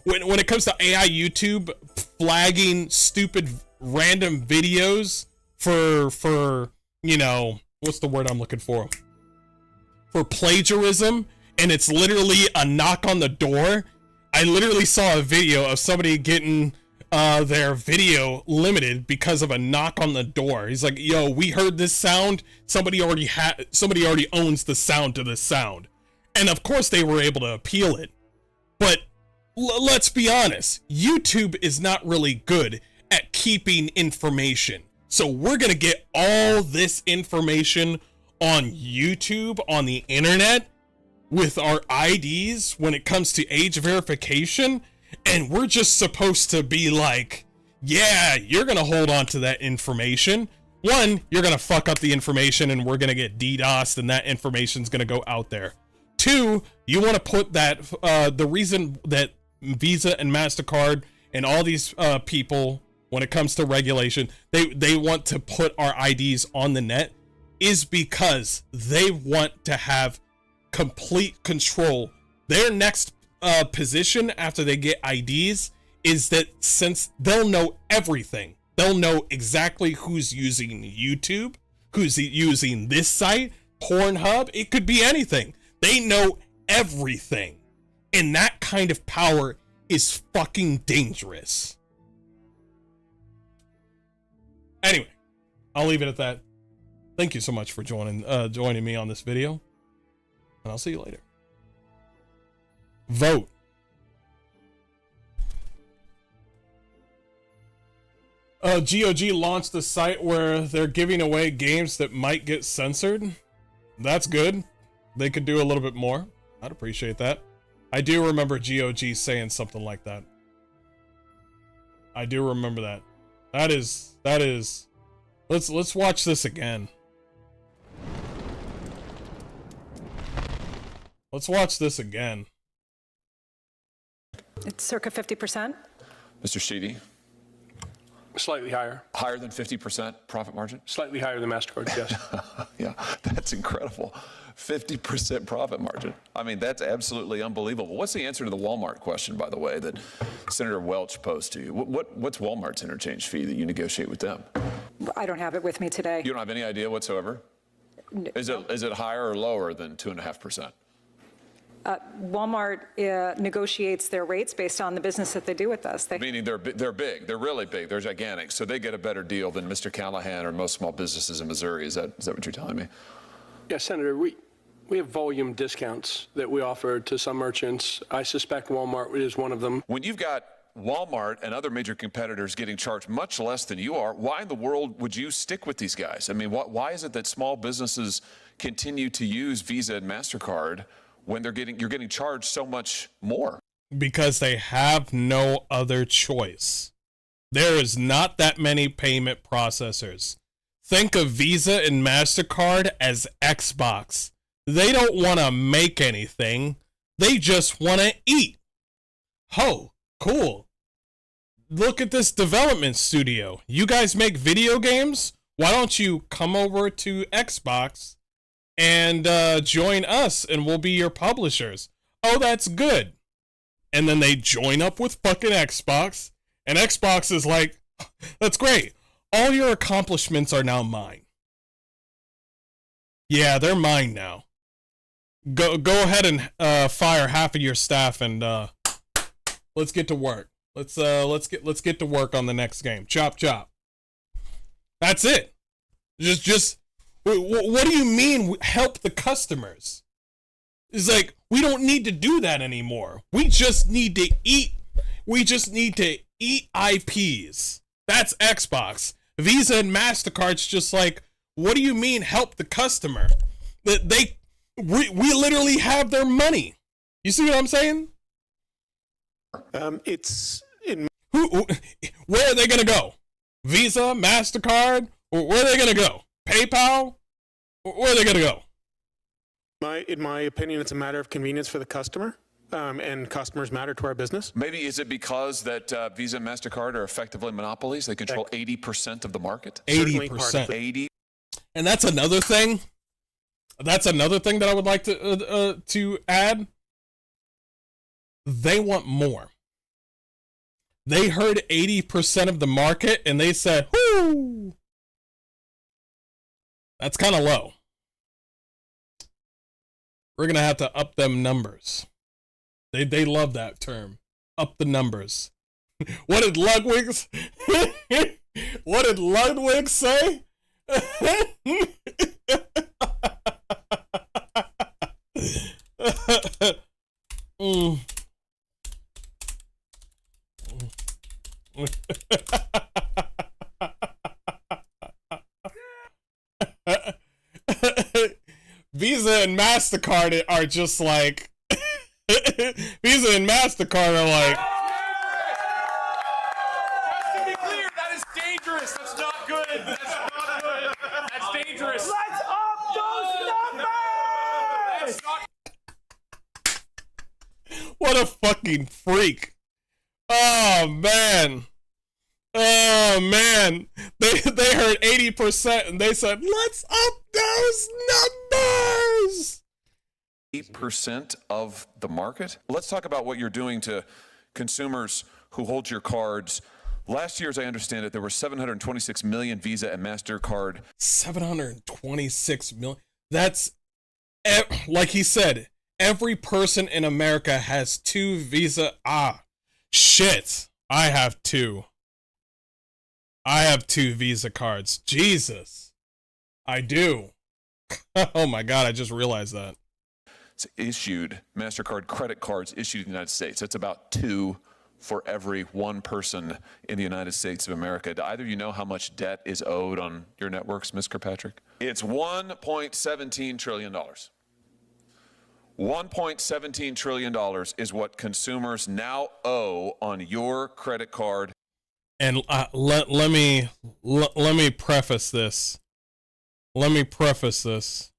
Speaker 1: when it comes to AI YouTube flagging stupid random videos for you know, what's the word I'm looking for? For plagiarism, and it's literally a knock on the door. I literally saw a video of somebody getting their video limited because of a knock on the door. He's like, yo, we heard this sound. Somebody already owns the sound to this sound. And of course they were able to appeal it. But let's be honest, YouTube is not really good at keeping information. So we're gonna get all this information on YouTube, on the internet, with our IDs when it comes to age verification, and we're just supposed to be like, yeah, you're gonna hold on to that information. One, you're gonna fuck up the information and we're gonna get DDoSed and that information's gonna go out there. Two, you want to put that, the reason that Visa and Mastercard and all these people, when it comes to regulation, they want to put our IDs on the net is because they want to have complete control. Their next position after they get IDs is that since they'll know everything, they'll know exactly who's using YouTube, who's using this site, Pornhub, it could be anything. They know everything. And that kind of power is fucking dangerous. Anyway, I'll leave it at that. Thank you so much for joining me on this video. And I'll see you later. Vote. GOG launched a site where they're giving away games that might get censored. That's good. They could do a little bit more. I'd appreciate that. I do remember GOG saying something like that. I do remember that. That is. Let's watch this again. Let's watch this again.
Speaker 4: It's circa 50%.
Speaker 3: Mr. Sheedy,
Speaker 5: Slightly higher.
Speaker 3: higher than 50% profit margin?
Speaker 5: Slightly higher than Mastercard, yes.
Speaker 3: Yeah, that's incredible. 50% profit margin. I mean, that's absolutely unbelievable. What's the answer to the Walmart question, by the way, that Senator Welch posed to you? What's Walmart's interchange fee that you negotiate with them?
Speaker 4: I don't have it with me today.
Speaker 3: You don't have any idea whatsoever? Is it higher or lower than 2.5%?
Speaker 4: Walmart negotiates their rates based on the business that they do with us.
Speaker 3: Meaning they're big, they're really big, they're gigantic, so they get a better deal than Mr. Callahan or most small businesses in Missouri. Is that what you're telling me?
Speaker 5: Yeah, Senator, we have volume discounts that we offer to some merchants. I suspect Walmart is one of them.
Speaker 3: When you've got Walmart and other major competitors getting charged much less than you are, why in the world would you stick with these guys? I mean, why is it that small businesses continue to use Visa and Mastercard when you're getting charged so much more?
Speaker 1: Because they have no other choice. There is not that many payment processors. Think of Visa and Mastercard as Xbox. They don't want to make anything. They just want to eat. Oh, cool. Look at this development studio. You guys make video games? Why don't you come over to Xbox and join us and we'll be your publishers? Oh, that's good. And then they join up with fucking Xbox, and Xbox is like, that's great. All your accomplishments are now mine. Yeah, they're mine now. Go ahead and fire half of your staff and let's get to work. Let's get to work on the next game. Chop chop. That's it. Just what do you mean help the customers? It's like, we don't need to do that anymore. We just need to eat. We just need to eat IPs. That's Xbox. Visa and Mastercard's just like, what do you mean help the customer? We literally have their money. You see what I'm saying?
Speaker 6: It's in
Speaker 1: Where are they gonna go? Visa, Mastercard. Where are they gonna go? PayPal? Where are they gonna go?
Speaker 6: In my opinion, it's a matter of convenience for the customer, and customers matter to our business.
Speaker 3: Maybe is it because that Visa and Mastercard are effectively monopolies? They control 80% of the market.
Speaker 1: 80%.
Speaker 3: 80.
Speaker 1: And that's another thing. That's another thing that I would like to add. They want more. They heard 80% of the market and they said, "Whoo, that's kind of low. We're gonna have to up them numbers." They love that term, up the numbers. What did Ludwig? What did Ludwig say? Visa and Mastercard are just like Visa and Mastercard are like.
Speaker 3: Just to be clear, that is dangerous. That's not good. That's not good. That's dangerous.
Speaker 2: Let's up those numbers!
Speaker 3: That's not.
Speaker 1: What a fucking freak. Oh man. Oh man. They heard 80% and they said, "Let's up those numbers."
Speaker 3: 8% of the market. Let's talk about what you're doing to consumers who hold your cards. Last year, as I understand it, there were 726 million Visa and Mastercard.
Speaker 1: 726 million. That's, like he said, every person in America has 2 Visa. Shit. I have 2. I have 2 Visa cards. Jesus. I do. Oh my God, I just realized that.
Speaker 3: It's issued, Mastercard credit cards issued in the United States. That's about 2 for every 1 person in the United States of America. Do either of you know how much debt is owed on your networks, Ms. Kirkpatrick? It's $1.17 trillion. $1.17 trillion is what consumers now owe on your credit card.
Speaker 1: And let me preface this. Let me preface this.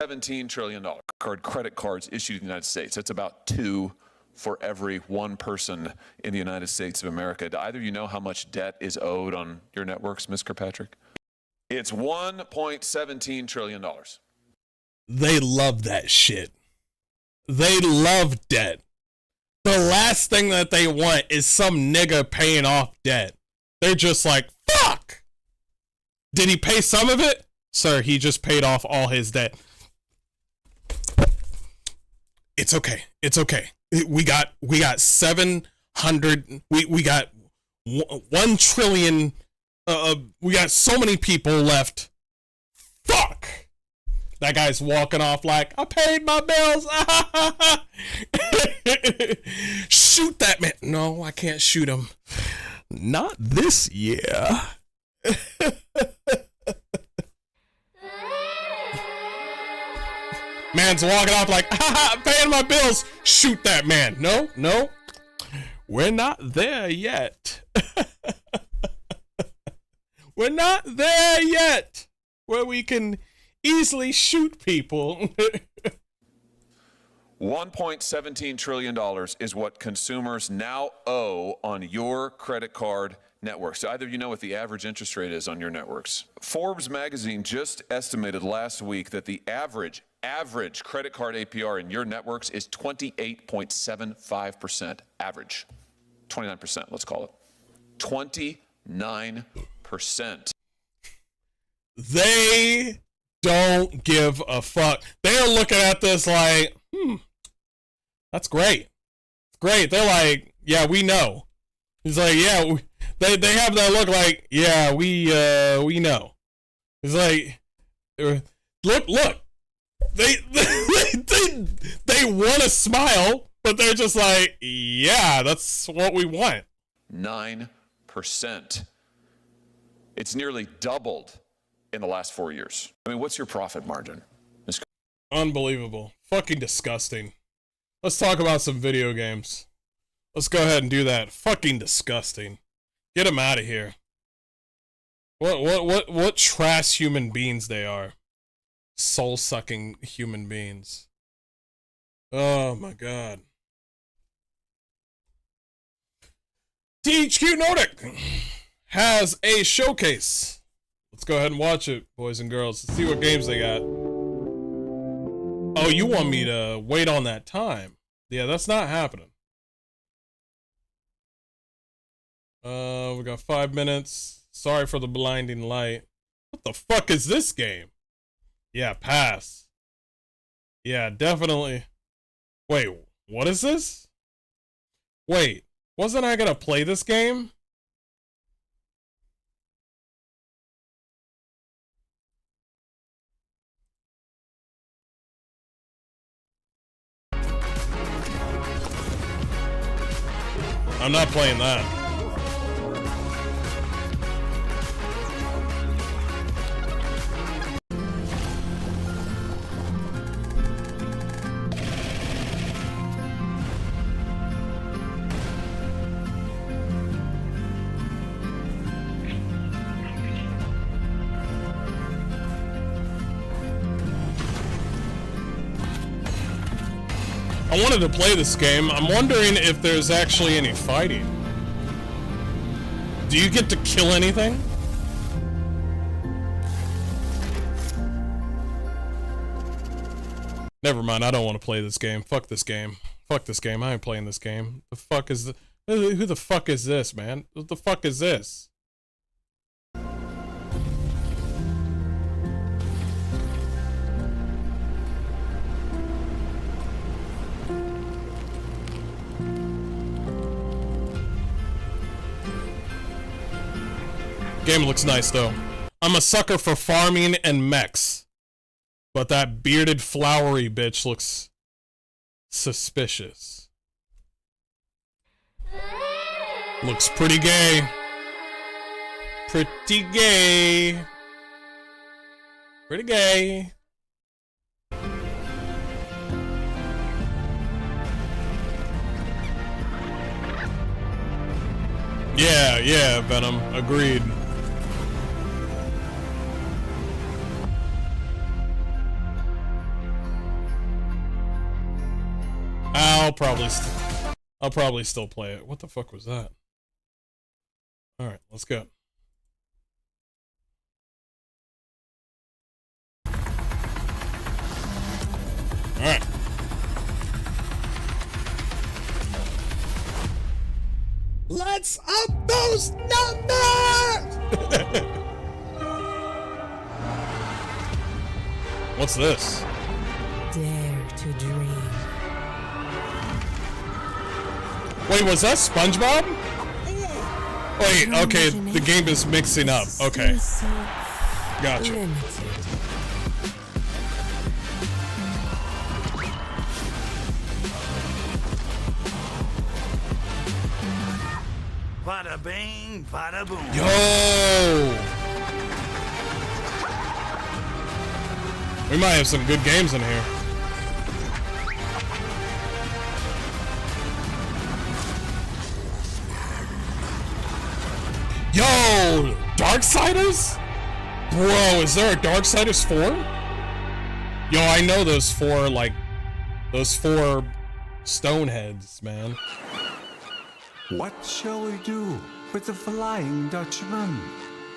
Speaker 3: $17 trillion credit cards issued in the United States. That's about 2 for every 1 person in the United States of America. Do either of you know how much debt is owed on your networks, Ms. Kirkpatrick? It's $1.17 trillion.
Speaker 1: They love that shit. They love debt. The last thing that they want is some nigga paying off debt. They're just like, fuck! Did he pay some of it? Sir, he just paid off all his debt. It's okay. It's okay. We got 700. We got 1 trillion. We got so many people left. Fuck. That guy's walking off like, I paid my bills. Shoot that man. No, I can't shoot him. Not this year. Man's walking off like, I'm paying my bills. Shoot that man. No, no. We're not there yet. We're not there yet. Where we can easily shoot people.
Speaker 3: $1.17 trillion is what consumers now owe on your credit card networks. So either of you know what the average interest rate is on your networks. Forbes magazine just estimated last week that the average credit card APR in your networks is 28.75%. Average. 29%, let's call it. 29%.
Speaker 1: They don't give a fuck. They're looking at this like, that's great. It's great. They're like, yeah, we know. He's like, yeah, they have that look like, yeah, we know. It's like, look. They want to smile, but they're just like, yeah, that's what we want.
Speaker 3: 9%. It's nearly doubled in the last 4 years. I mean, what's your profit margin?
Speaker 1: Unbelievable. Fucking disgusting. Let's talk about some video games. Let's go ahead and do that. Fucking disgusting. Get them out of here. What trash human beings they are. Soul-sucking human beings. Oh my god. THQ Nordic has a showcase. Let's go ahead and watch it, boys and girls. Let's see what games they got. Oh, you want me to wait on that time? Yeah, that's not happening. We got 5 minutes. Sorry for the blinding light. What the fuck is this game? Yeah, pass. Yeah, definitely. Wait, what is this? Wait, wasn't I gonna play this game? I'm not playing that. I wanted to play this game. I'm wondering if there's actually any fighting. Do you get to kill anything? Never mind, I don't want to play this game. Fuck this game. Fuck this game. I ain't playing this game. The fuck is the... Who the fuck is this, man? What the fuck is this? Game looks nice though. I'm a sucker for farming and mechs, but that bearded flowery bitch looks suspicious. Looks pretty gay. Pretty gay. Pretty gay. Yeah, Venom. Agreed. I'll probably still play it. What the fuck was that? Alright, let's go. Alright. Let's up those numbers! What's this?
Speaker 7: Dare to dream.
Speaker 1: Wait, was that SpongeBob? Wait, okay, the game is mixing up. Okay. Gotcha.
Speaker 8: Bada bing, bada boom.
Speaker 1: Yo! We might have some good games in here. Yo! Darksiders? Bro, is there a Darksiders 4? Yo, I know those four, like, those four stoneheads, man.
Speaker 9: What shall we do with the Flying Dutchman?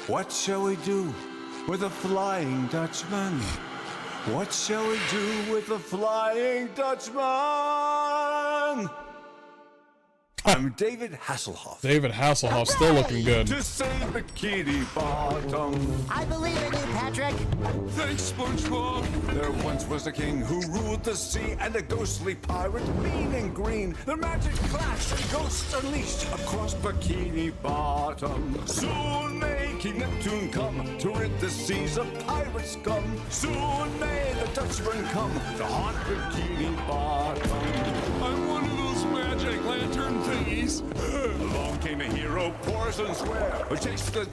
Speaker 9: What shall we do with the Flying Dutchman? What shall we do with the Flying Dutchman? I'm David Hasselhoff.
Speaker 1: David Hasselhoff still looking good.
Speaker 9: To save Bikini Bottom.
Speaker 8: I believe in you, Patrick.
Speaker 9: Thanks, SpongeBob. There once was a king who ruled the sea and a ghostly pirate, mean and green. Their magic clashed and ghosts unleashed across Bikini Bottom. Soon may King Neptune come to rid the seas of pirate scum. Soon may the Dutchman come to haunt Bikini Bottom. I'm one of those magic lantern thingies. Along came a hero, pours and swear, who takes the...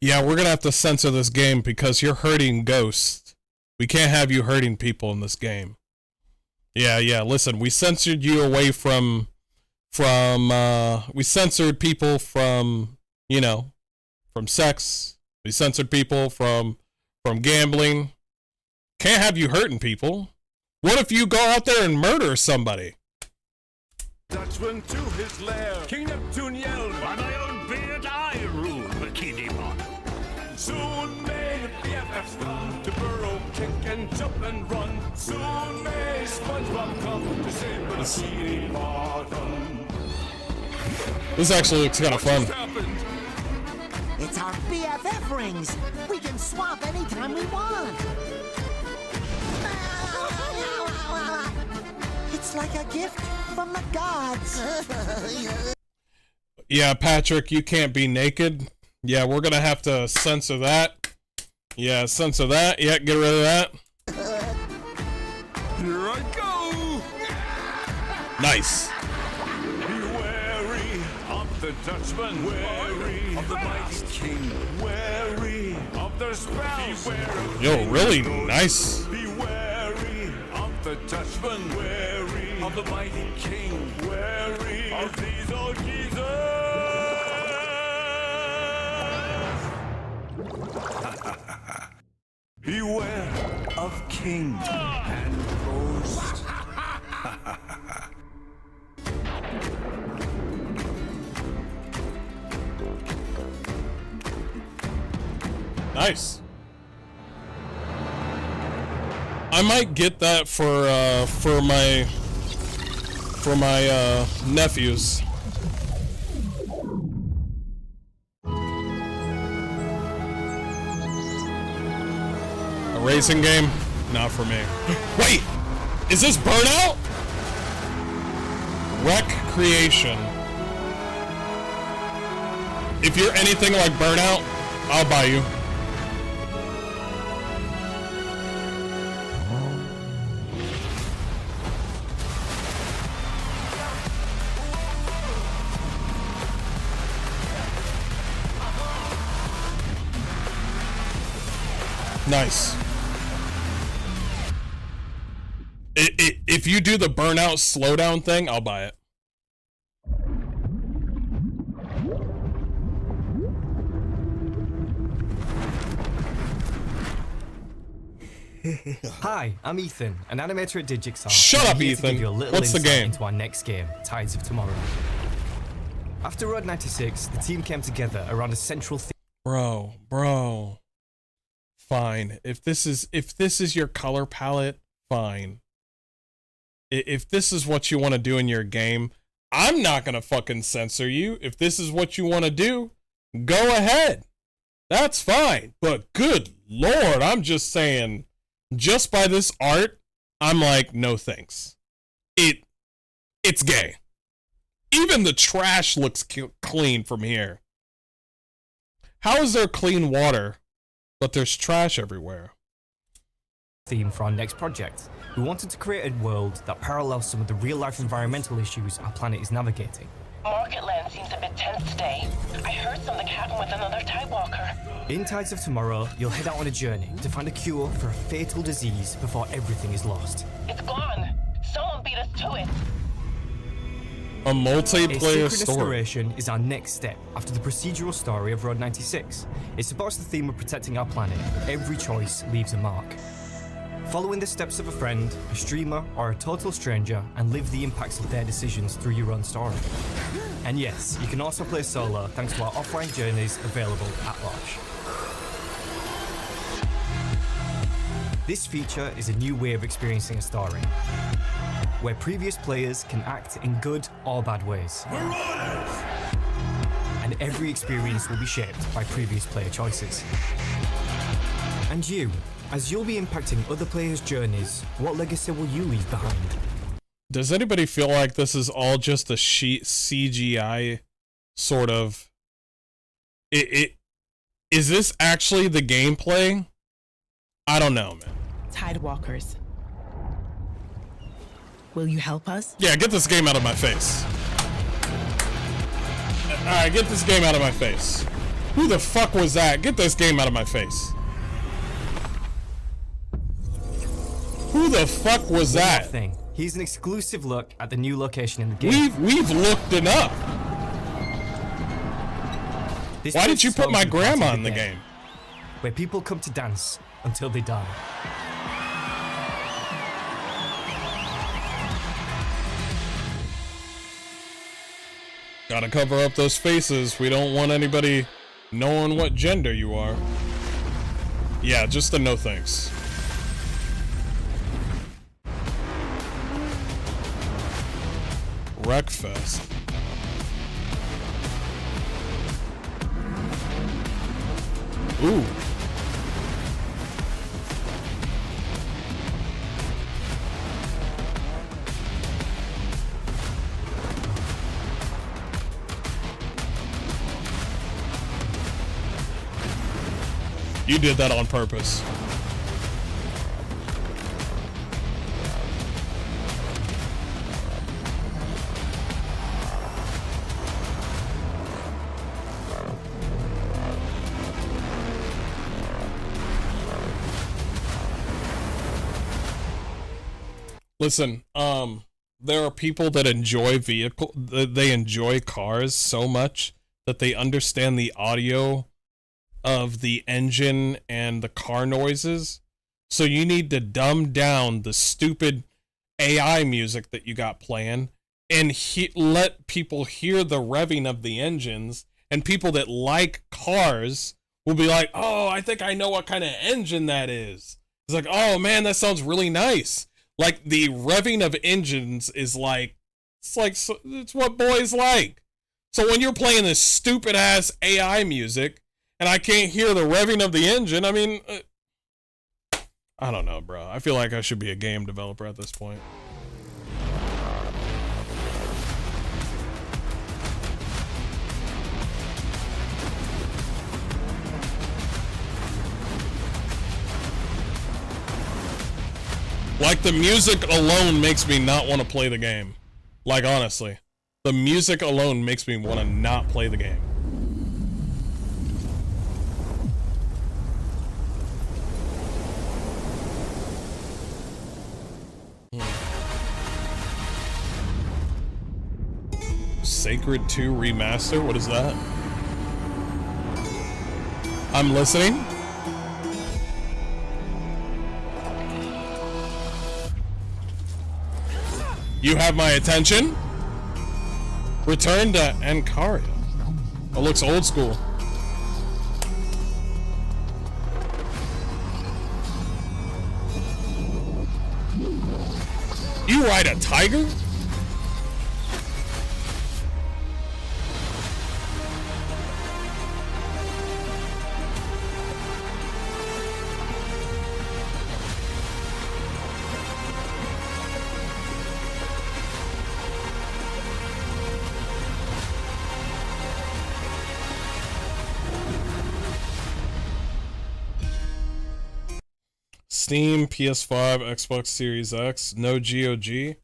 Speaker 1: Yeah, we're gonna have to censor this game because you're hurting ghosts. We can't have you hurting people in this game. Yeah, listen, we censored you away from we censored people from, you know, from sex, We censored people from gambling. Can't have you hurting people. What if you go out there and murder somebody?
Speaker 9: Dutchman to his lair. King Neptune yelled, by my own beard I rule Bikini Bottom. Soon may the BFFs come to burrow, kick and jump and run. Soon may SpongeBob come to save Bikini Bottom.
Speaker 1: This actually looks kind of fun.
Speaker 8: It's our BFF rings. We can swap anytime we want. It's like a gift from the gods.
Speaker 1: Yeah, Patrick, you can't be naked. Yeah, we're gonna have to censor that. Yeah, censor that. Yeah, get rid of that.
Speaker 9: Here I go.
Speaker 1: Nice.
Speaker 9: Be wary of the Dutchman. Wary of the mighty king. Wary of their spells.
Speaker 1: Yo, really nice.
Speaker 9: Be wary of the Dutchman. Wary of the mighty king. Wary of these old geezers. Beware of king and ghost.
Speaker 1: Nice. I might get that for my nephews. A racing game? Not for me. Wait! Is this Burnout? Wreck Creation. If you're anything like Burnout, I'll buy you. Nice. If you do the Burnout slowdown thing, I'll buy it.
Speaker 10: Hi, I'm Ethan, an animator at Digixar.
Speaker 1: Shut up,
Speaker 10: here to
Speaker 1: Ethan.
Speaker 10: give you a little
Speaker 1: What's the
Speaker 10: insight
Speaker 1: game?
Speaker 10: into our next game, Tides of Tomorrow. After Road 96, the team came together around a central theme.
Speaker 1: Bro. Fine. If this is your color palette, fine. If this is what you want to do in your game, I'm not gonna fucking censor you. If this is what you want to do, go ahead. That's fine. But good lord, I'm just saying, just by this art, I'm like, no thanks. It's gay. Even the trash looks clean from here. How is there clean water, but there's trash everywhere?
Speaker 10: Theme for our next project. We wanted to create a world that parallels some of the real-life environmental issues our planet is navigating.
Speaker 11: Market land seems a bit tense today. I heard something happened with another Tidewalker.
Speaker 10: In Tides of Tomorrow, you'll head out on a journey to find a cure for a fatal disease before everything is lost.
Speaker 11: It's gone. Someone beat us to it.
Speaker 1: A multiplayer
Speaker 10: Asynchronous
Speaker 1: story.
Speaker 10: narration is our next step after the procedural story of Road 96. It supports the theme of protecting our planet. Every choice leaves a mark. Following the steps of a friend, a streamer, or a total stranger, and live the impacts of their decisions through your own story. And yes, you can also play solo thanks to our offline journeys available at launch. This feature is a new way of experiencing a story, where previous players can act in good or bad ways. And every experience will be shaped by previous player choices. And you, as you'll be impacting other players' journeys, what legacy will you leave behind?
Speaker 1: Does anybody feel like this is all just a CGI sort of? Is this actually the gameplay? I don't know, man.
Speaker 7: Tidewalkers. Will you help us?
Speaker 1: Yeah, get this game out of my face. Alright, get this game out of my face. Who the fuck was that? Get this game out of my face. Who the fuck was that?
Speaker 10: Thing. Here's an exclusive look at the new location in the game.
Speaker 1: We've looked enough. Why did you put my grandma in the game?
Speaker 10: where people come to dance until they die.
Speaker 1: Gotta cover up those faces. We don't want anybody knowing what gender you are. Yeah, just a no thanks. Wreckfest. Ooh. You did that on purpose. Listen, there are people that enjoy they enjoy cars so much that they understand the audio of the engine and the car noises. So you need to dumb down the stupid AI music that you got playing and let people hear the revving of the engines, and people that like cars will be like, oh, I think I know what kind of engine that is. It's like, oh man, that sounds really nice. Like the revving of engines is like, it's what boys like. So when you're playing this stupid ass AI music and I can't hear the revving of the engine, I mean, I don't know, bro. I feel like I should be a game developer at this point. Like, the music alone makes me not want to play the game. Like, honestly. The music alone makes me want to not play the game. Sacred 2 Remaster? What is that? I'm listening. You have my attention. Return to Ancaria. Oh, looks old school. You ride a tiger? Steam, PS5, Xbox Series X, no GOG.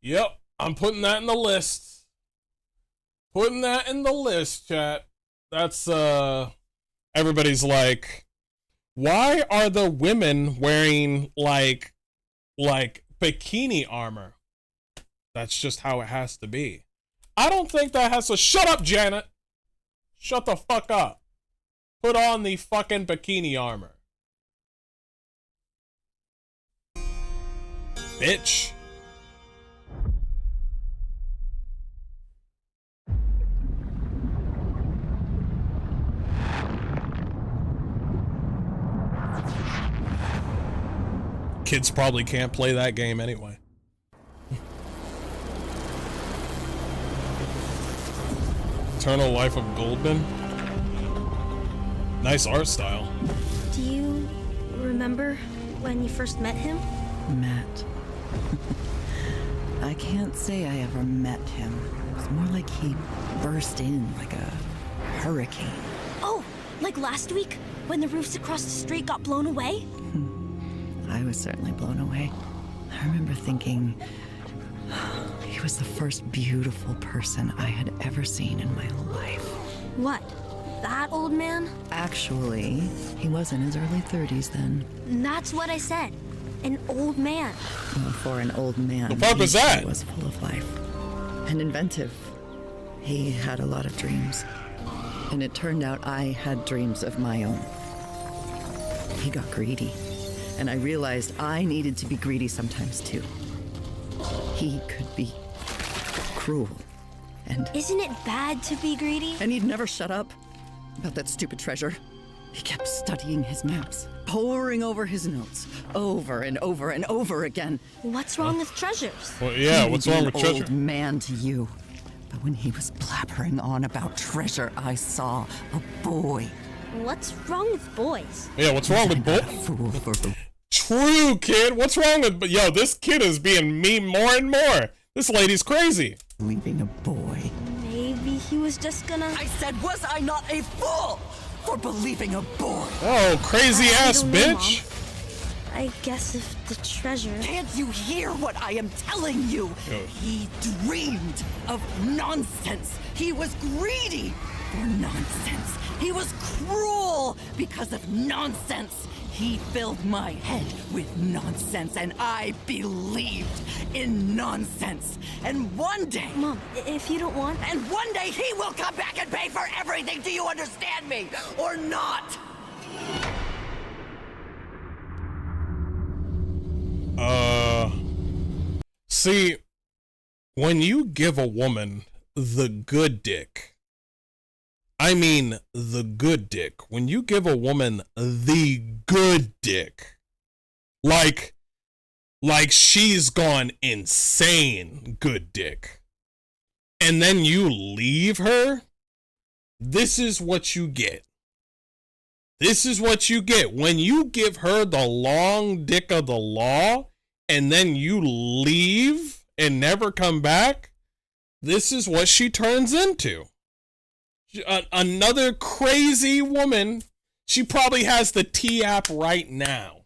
Speaker 1: Yep, I'm putting that in the list. Putting that in the list, chat. That's, everybody's like, why are the women wearing, like bikini armor? That's just how it has to be. I don't think that has to... Shut up, Janet! Shut the fuck up. Put on the fucking bikini armor. Bitch. Kids probably can't play that game anyway. Eternal Life of Goldman. Nice art style.
Speaker 12: Do you remember when you first met him?
Speaker 13: Met. I can't say I ever met him. It was more like he burst in like a hurricane.
Speaker 12: Oh, like last week when the roofs across the street got blown away?
Speaker 13: I was certainly blown away. I remember thinking he was the first beautiful person I had ever seen in my life.
Speaker 12: What? That old man?
Speaker 13: Actually, he was in his early 30s then.
Speaker 12: That's what I said. An old man.
Speaker 13: Well, for an old man,
Speaker 1: the fuck was that?
Speaker 13: He was full of life and inventive. He had a lot of dreams, and it turned out I had dreams of my own. he got greedy. And I realized I needed to be greedy sometimes too. He could be cruel. And
Speaker 12: isn't it bad to be greedy?
Speaker 13: And he'd never shut up about that stupid treasure. He kept studying his maps, poring over his notes, over and over and over again.
Speaker 12: What's wrong with treasures?
Speaker 1: Well, yeah, what's wrong with treasure?
Speaker 13: Old man to you. But when he was blabbering on about treasure, I saw a boy.
Speaker 12: What's wrong with boys?
Speaker 1: Yeah, what's wrong with boys?
Speaker 13: Fool for
Speaker 1: True, kid. What's wrong with? Yo, this kid is being me more and more. This lady's crazy.
Speaker 13: Leaving a boy.
Speaker 12: Maybe he was just gonna.
Speaker 13: I said, was I not a fool for believing a boy?
Speaker 1: Oh, crazy ass
Speaker 12: don't know,
Speaker 1: bitch.
Speaker 12: Mom. I guess if the treasure.
Speaker 13: Can't you hear what I am telling you?
Speaker 1: Yo.
Speaker 13: He dreamed of nonsense. He was greedy for nonsense. He was cruel because of nonsense. He filled my head with nonsense, and I believed in nonsense. And one day...
Speaker 12: Mom, if you don't want...
Speaker 13: And one day he will come back and pay for everything. Do you understand me? Or not?
Speaker 1: See, when you give a woman the good dick, I mean the good dick, when you give a woman the good dick, like she's gone insane good dick, and then you leave her, this is what you get. This is what you get. When you give her the long dick of the law, and then you leave and never come back, this is what she turns into. Another crazy woman. She probably has the T-app right now.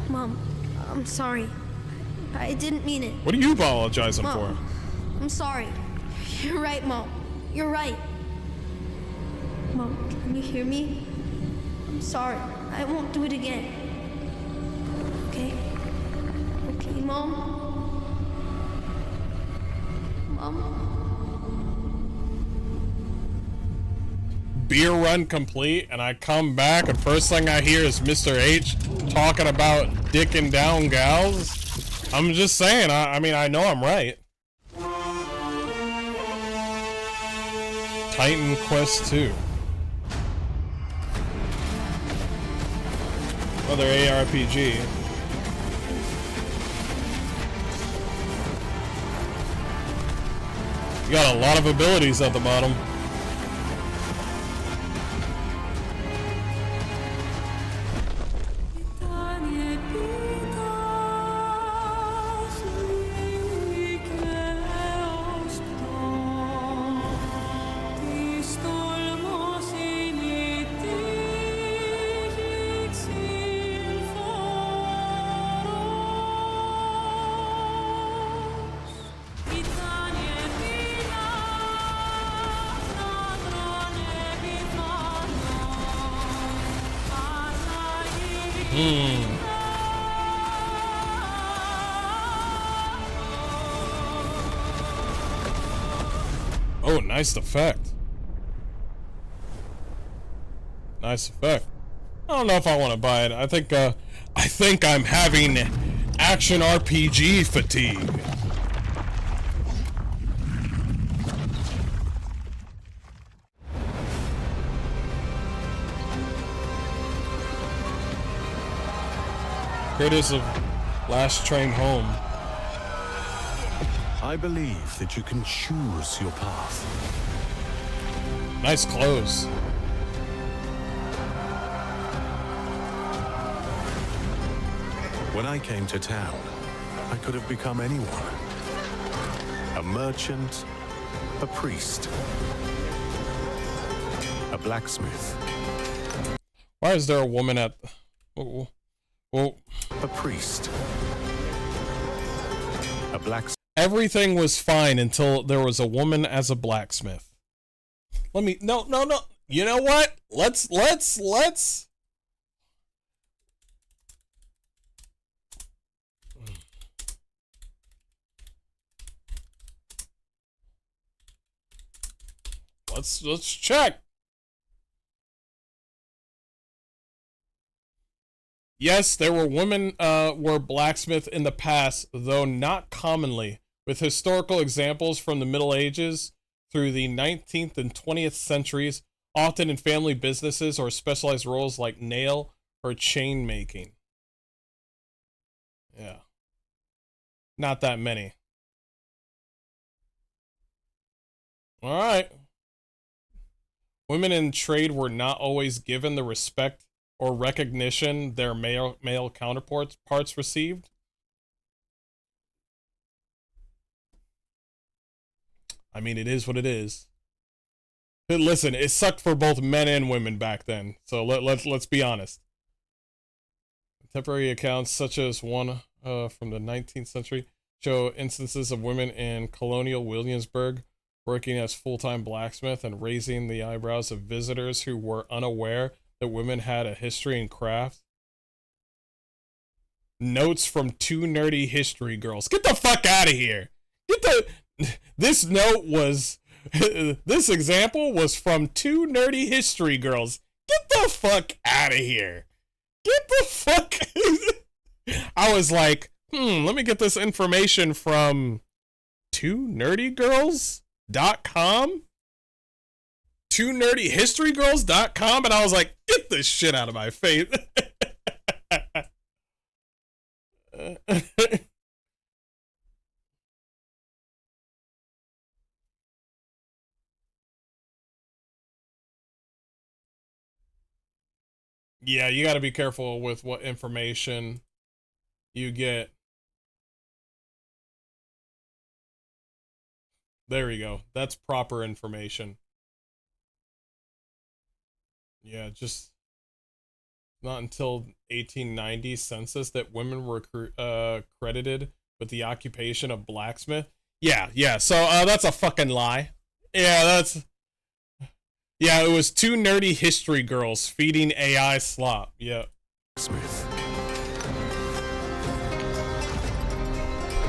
Speaker 12: Mom, I'm sorry. I didn't mean it.
Speaker 1: What are you apologizing
Speaker 12: Mom,
Speaker 1: for?
Speaker 12: I'm sorry. You're right, Mom. You're right. Mom, can you hear me? I'm sorry. I won't do it again. Okay? Okay, Mom? Mom?
Speaker 1: Beer run complete, and I come back, and first thing I hear is Mr. H talking about dicking down gals. I'm just saying, I mean, I know I'm right. Titan Quest 2. Another ARPG. You got a lot of abilities at the bottom. Oh, nice effect. Nice effect. I don't know if I want to buy it. I think I'm having action RPG fatigue. Creators of Last Train Home.
Speaker 9: I believe that you can choose your path.
Speaker 1: Nice clothes.
Speaker 9: When I came to town, I could have become anyone. A merchant, a priest, a blacksmith.
Speaker 1: Why is there a woman at... Oh.
Speaker 9: A priest. A blacksmith.
Speaker 1: Everything was fine until there was a woman as a blacksmith. No. You know what? Let's. Let's check. Yes, there were women were blacksmith in the past, though not commonly, with historical examples from the Middle Ages through the 19th and 20th centuries, often in family businesses or specialized roles like nail or chain making. Yeah. Not that many. All right. Women in trade were not always given the respect or recognition their male counterparts received. I mean, it is what it is. But listen, it sucked for both men and women back then. So let's be honest. Contemporary accounts, such as one from the 19th century, show instances of women in colonial Williamsburg working as full-time blacksmith and raising the eyebrows of visitors who were unaware that women had a history in craft. Notes from two nerdy history girls. Get the fuck out of here. This note was, this example was from two nerdy history girls. Get the fuck out of here. Get the fuck. I was like, let me get this information from twonerdy-girls.com? twonerdyhistorygirls.com, and I was like, get this shit out of my face. Yeah, you got to be careful with what information you get. There you go. That's proper information. Yeah, just not until 1890 census that women were credited with the occupation of blacksmith. Yeah. So that's a fucking lie. Yeah, it was two nerdy history girls feeding AI slop. Yeah.
Speaker 9: Smith.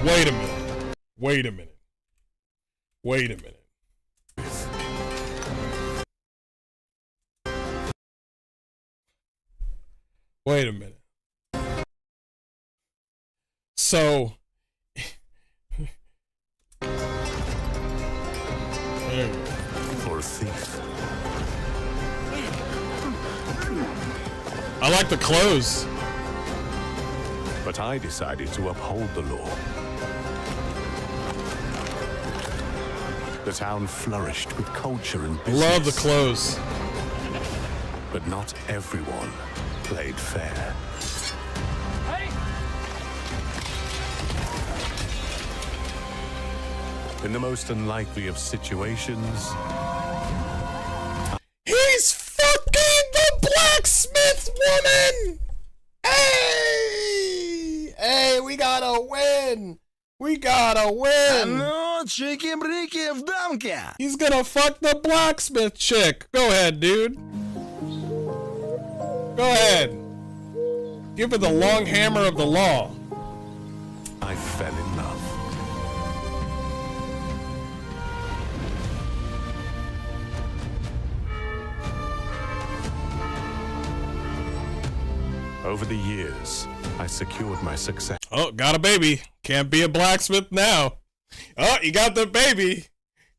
Speaker 1: Wait a minute. Wait a minute. So,
Speaker 9: For a thief.
Speaker 1: I like the clothes.
Speaker 9: But I decided to uphold the law. The town flourished with culture and business.
Speaker 1: Love the clothes.
Speaker 9: But not everyone played fair. In the most unlikely of situations,
Speaker 1: he's fucking the blacksmith woman! Hey, we gotta win! We gotta win!
Speaker 14: No, chiki-briki в дамке!
Speaker 1: He's gonna fuck the blacksmith chick! Go ahead, dude. Go ahead. Give her the long hammer of the law.
Speaker 9: I fell in love. Over the years, I secured my success.
Speaker 1: Oh, got a baby. Can't be a blacksmith now. Oh, you got the baby.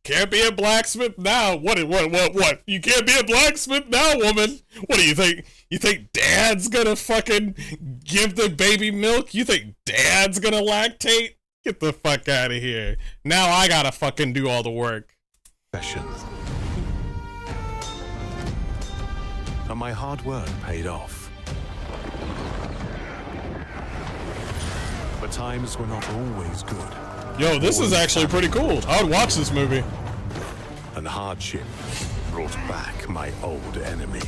Speaker 1: Can't be a blacksmith now. What? You can't be a blacksmith now, woman. What do you think? You think dad's gonna fucking give the baby milk? You think dad's gonna lactate? Get the fuck out of here. Now I gotta fucking do all the work.
Speaker 9: And my hard work paid off. But times were not always good.
Speaker 1: Yo, this is actually pretty cool. I would watch this movie.
Speaker 9: And hardship brought back my old enemy.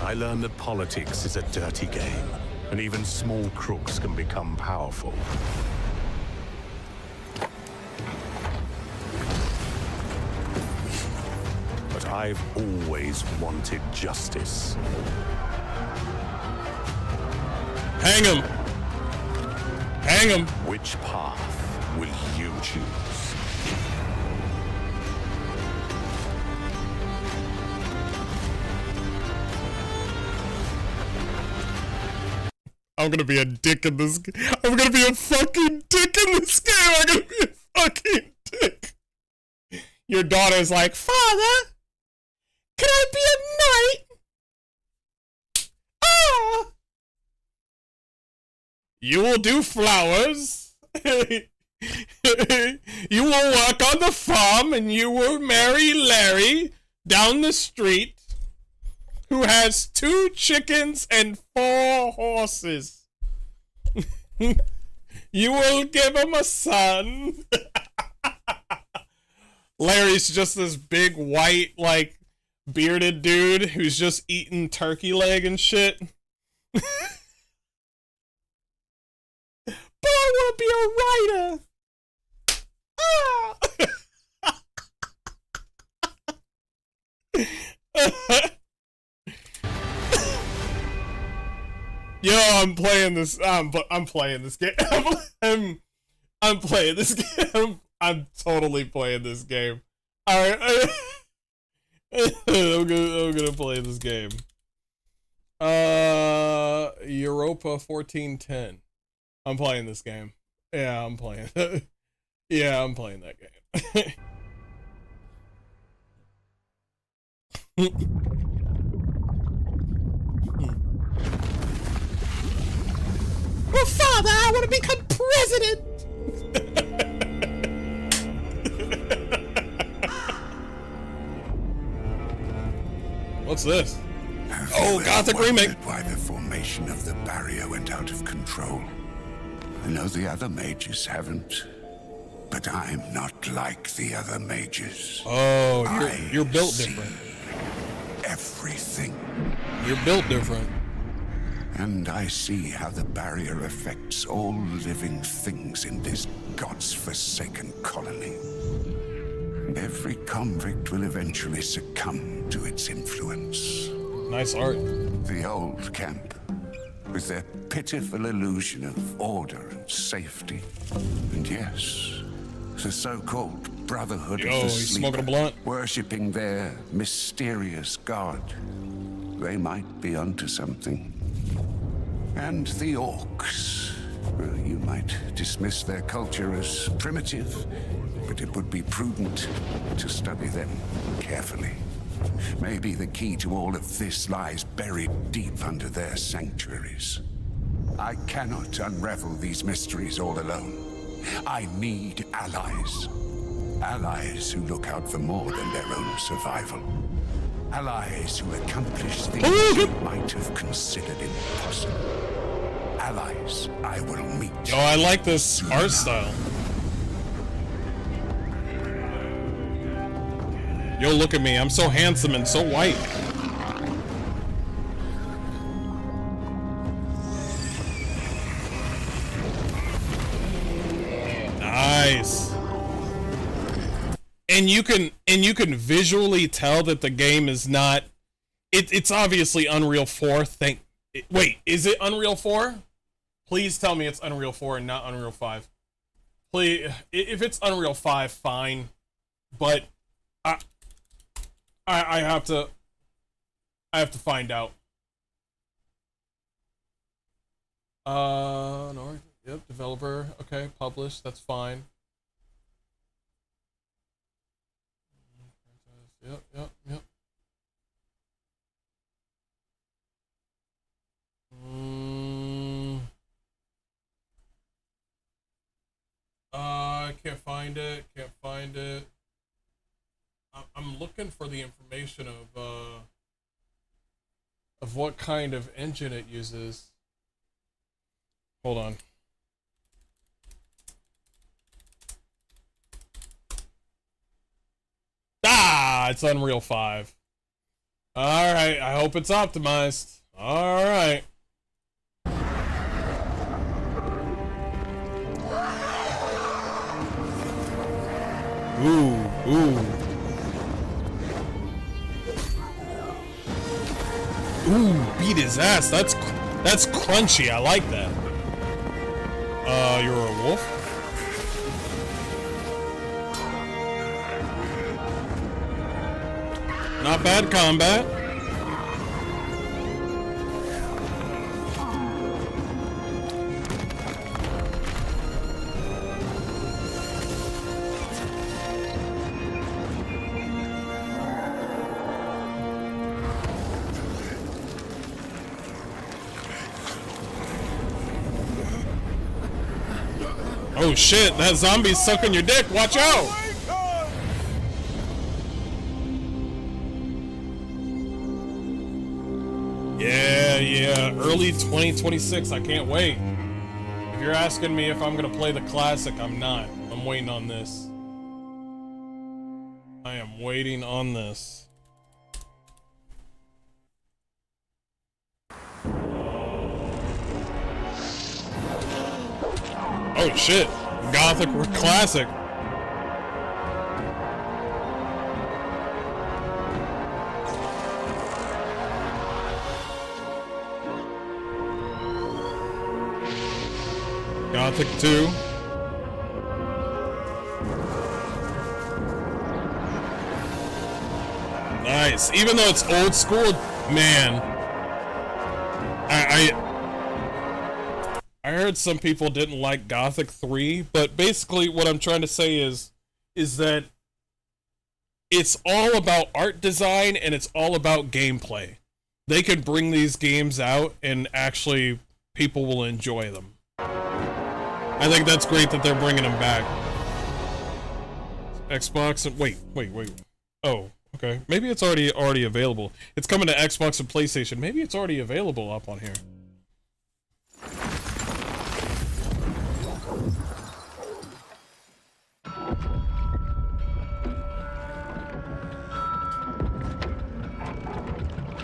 Speaker 9: I learned that politics is a dirty game, and even small crooks can become powerful. But I've always wanted justice.
Speaker 1: Hang him. Hang him.
Speaker 9: Which path will you choose?
Speaker 1: I'm gonna be a dick in this. I'm gonna be a fucking dick in this game. I'm gonna be a fucking dick. Your daughter's like, Father, can I be a knight? Ah! You will do flowers. You will work on the farm, and you will marry Larry down the street, who has 2 chickens and 4 horses. You will give him a son. Larry's just this big white, like, bearded dude who's just eating turkey leg and shit. But I want to be a writer. Yo, I'm playing this. I'm playing this game. I'm playing this game. I'm totally playing this game. All right, I'm gonna play this game. Europa 1410. I'm playing this game. Yeah, I'm playing. Yeah, I'm playing that game. Well, Father, I want to become president. What's this? Oh, Gothic remake.
Speaker 15: Why the formation of the barrier went out of control. I know the other mages haven't, but I'm not like the other mages.
Speaker 1: Oh, you're built different.
Speaker 15: Everything.
Speaker 1: You're built different.
Speaker 15: And I see how the barrier affects all living things in this God's forsaken colony. And every convict will eventually succumb to its influence.
Speaker 1: Nice art.
Speaker 15: The old camp, with their pitiful illusion of order and safety. And yes, the so-called Brotherhood of the
Speaker 1: he's smoking a blunt.
Speaker 15: worshipping their mysterious god. They might be onto something. And the orcs. Well, you might dismiss their culture as primitive, but it would be prudent to study them carefully. Maybe the key to all of this lies buried deep under their sanctuaries. I cannot unravel these mysteries all alone. I need allies. Allies who look out for more than their own survival. Allies who accomplish things you might have considered impossible. Allies I will meet.
Speaker 1: Yo, I like this art style. Yo, look at me. I'm so handsome and so white. Nice. And you can visually tell that the game is not it's obviously Unreal 4. Wait, is it Unreal 4? Please tell me it's Unreal 4 and not Unreal 5. Please, if it's Unreal 5, fine. But I have to find out. Nordic, yep, developer, okay, published, that's fine. Yep. I can't find it. I'm looking for the information of what kind of engine it uses. Hold on. It's Unreal 5. Alright, I hope it's optimized. Alright. Ooh. Ooh, beat his ass. That's crunchy. I like that. You're a wolf? Not bad combat. Oh shit, that zombie's sucking your dick, watch out! Yeah, early 2026, I can't wait. If you're asking me if I'm gonna play the classic, I'm not. I'm waiting on this. I am waiting on this. Oh shit, Gothic classic. Gothic 2. Nice. Even though it's old school, man. I heard some people didn't like Gothic 3, but basically what I'm trying to say is that it's all about art design and it's all about gameplay. They can bring these games out and actually people will enjoy them. I think that's great that they're bringing them back. Xbox and wait. Oh, okay. Maybe it's already available. It's coming to Xbox and PlayStation. Maybe it's already available up on here.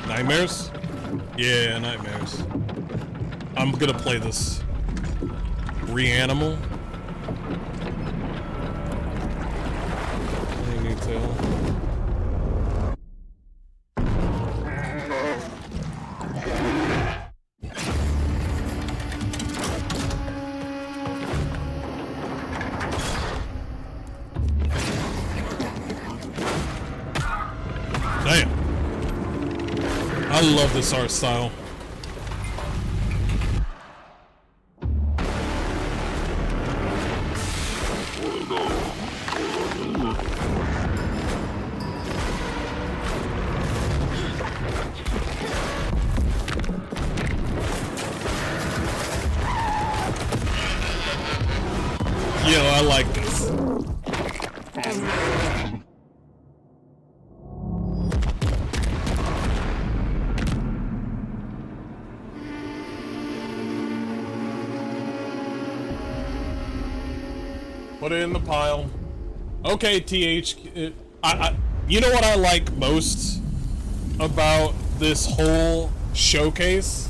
Speaker 1: Nightmares? Yeah, Nightmares. I'm gonna play this. Reanimal. Any detail? Damn. I love this art style. Yo, I like this. Put it in the pile. Okay, TH. You know what I like most about this whole showcase?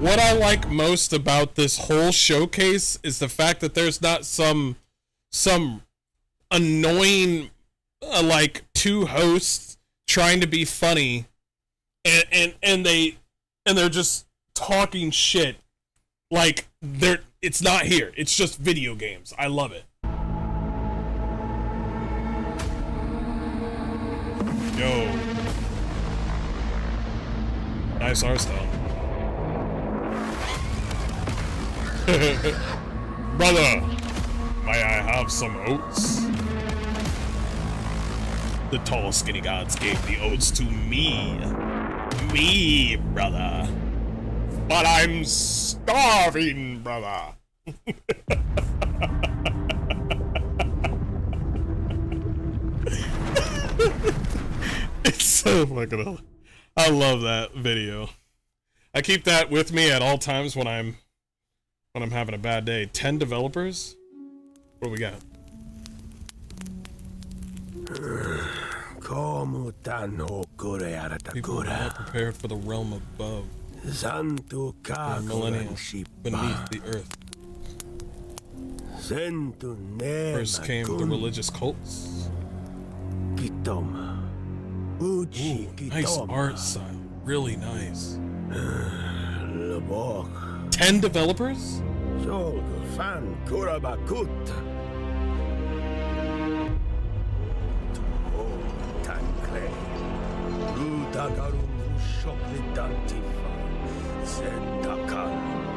Speaker 1: What I like most about this whole showcase is the fact that there's not some annoying like two hosts trying to be funny and they're just talking shit like it's not here. It's just video games. I love it. Yo. Nice art style. Brother, may I have some oats? The tall skinny gods gave the oats to me. Me, brother. But I'm starving, brother. It's so fucking... I love that video. I keep that with me at all times when I'm having a bad day. 10 developers? What do we got? People are not prepared for the realm above. The millennium beneath the earth. First came the religious cults. Ooh, nice art style. Really nice. 10 developers?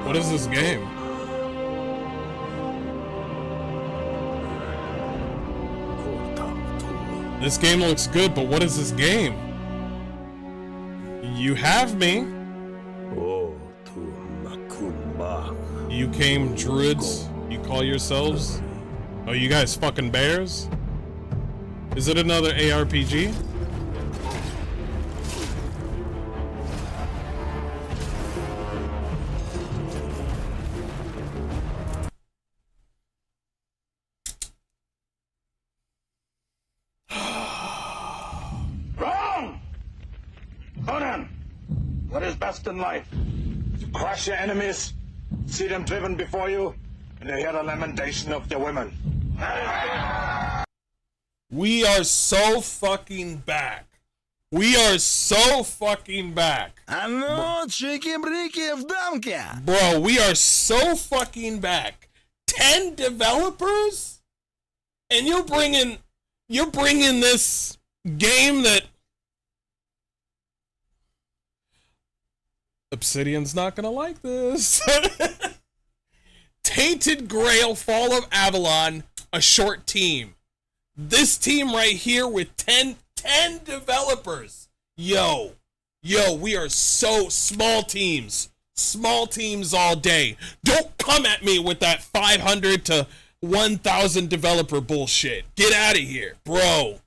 Speaker 1: What is this game? This game looks good, but what is this game? You have me. you came druids, you call yourselves? Oh, you guys fucking bears? Is it another ARPG?
Speaker 16: Wrong! Conan, what is best in life? To crush your enemies, see them driven before you, and to hear the lamentation of their women.
Speaker 1: We are so fucking back. We are so fucking back.
Speaker 14: Ano, чики-брики в дамке.
Speaker 1: Bro, we are so fucking back. 10 developers? And you're bringing this game that Obsidian's not gonna like this. Tainted Grail, Fall of Avalon, a short team. This team right here with 10 developers. Yo, we are so small teams all day. Don't come at me with that 500 to 1,000 developer bullshit. Get out of here, bro.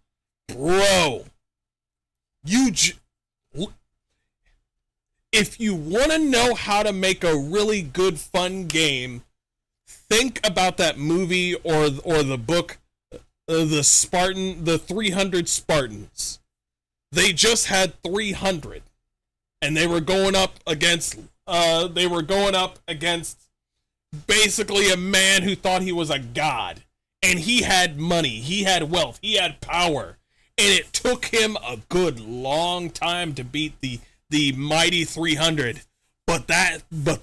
Speaker 1: If you want to know how to make a really good, fun game, think about that movie or the book, the 300 Spartans. They just had 300, and they were going up against basically a man who thought he was a god, and he had money, he had wealth, he had power, and it took him a good long time to beat the mighty 300. But the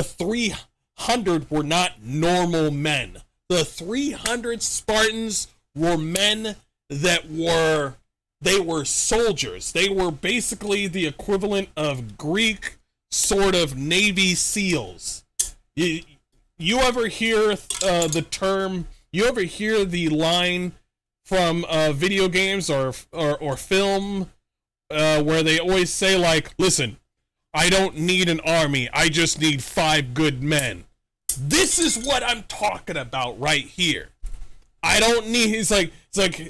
Speaker 1: 300 were not normal men. The 300 Spartans were men that were soldiers. They were basically the equivalent of Greek sort of Navy SEALs. You ever hear the term? You ever hear the line from video games or film where they always say, like, listen, I don't need an army, I just need 5 good men. This is what I'm talking about right here. I don't need, he's like,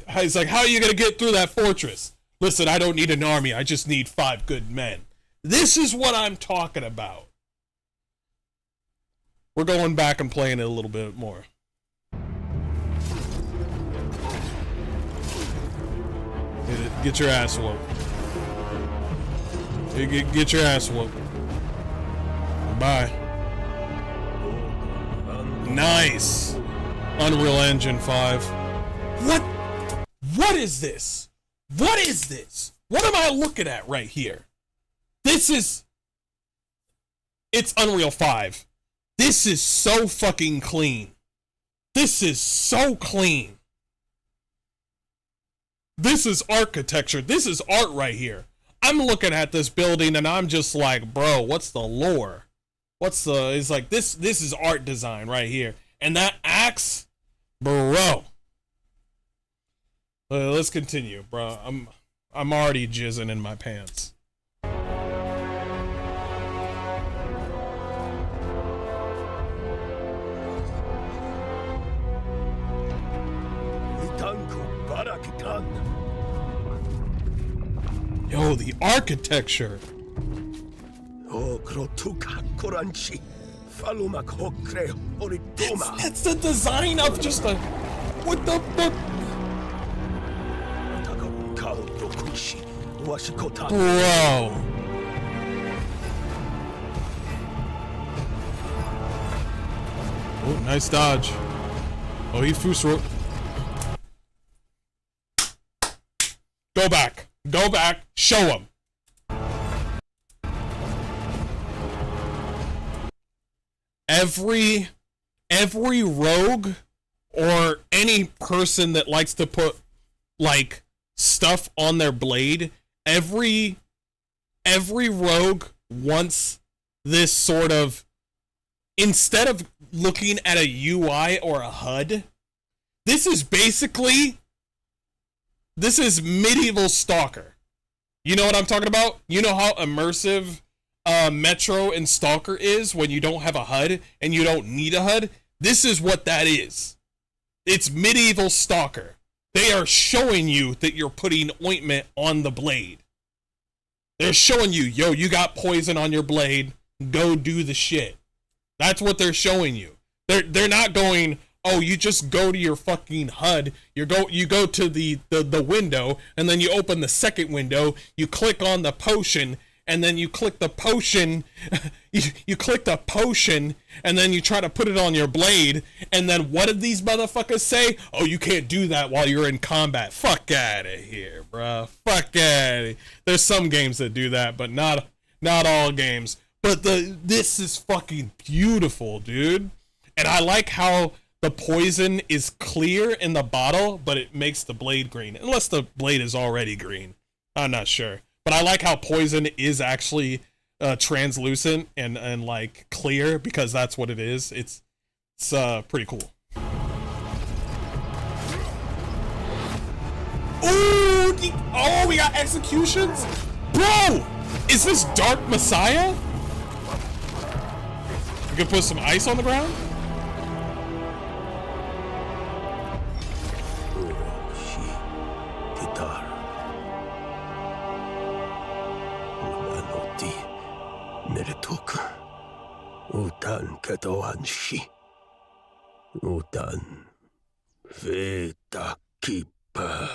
Speaker 1: how are you gonna get through that fortress? Listen, I don't need an army, I just need 5 good men. This is what I'm talking about. We're going back and playing it a little bit more. Get your ass whooped. Get your ass whooped. Bye. Nice. Unreal Engine 5. What is this? What is this? What am I looking at right here? It's Unreal 5. This is so fucking clean. This is so clean. This is architecture. This is art right here. I'm looking at this building and I'm just like, bro, what's the lore? It's like, this is art design right here. And that axe, bro. Let's continue, bro. I'm already jizzing in my pants. Yo, the architecture. That's the design of just a... What the fuck? Bro. Oh, nice dodge. Oh, he Fusro. Go back. Go back. Show him. Every rogue or any person that likes to put like stuff on their blade, every rogue wants this sort of, instead of looking at a UI or a HUD, this is medieval Stalker. You know what I'm talking about? You know how immersive Metro and Stalker is when you don't have a HUD and you don't need a HUD. This is what that is. It's medieval Stalker. They are showing you that you're putting ointment on the blade. They're showing you, yo, you got poison on your blade. Go do the shit. That's what they're showing you. They're not going, oh, you just go to your fucking HUD. You go to the window, and then you open the second window. You click on the potion, and then you click the potion. you click the potion, and then you try to put it on your blade. And then what did these motherfuckers say? Oh, you can't do that while you're in combat. Fuck out of here, bruh. Fuck out of. There's some games that do that, but not all games. But this is fucking beautiful, dude. And I like how the poison is clear in the bottle, but it makes the blade green. Unless the blade is already green. I'm not sure. But I like how poison is actually translucent and like clear, because that's what it is. It's pretty cool. Ooh, oh, we got executions? Bro, is this Dark Messiah? You can put some ice on the ground?
Speaker 17: Utan katoan shi. Utan veta kipa.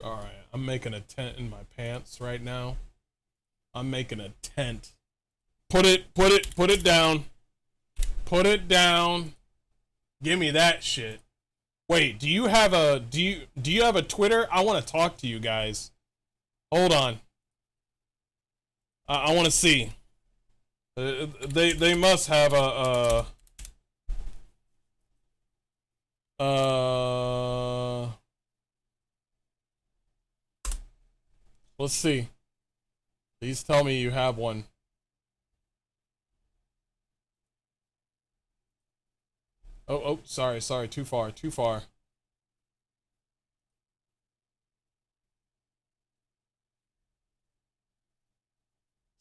Speaker 1: Alright. I'm making a tent in my pants right now. I'm making a tent. Put it down. Put it down. Give me that shit. Wait, do you have a Twitter? I want to talk to you guys. Hold on. I want to see. They must have a let's see. Please tell me you have one. Oh, sorry, too far.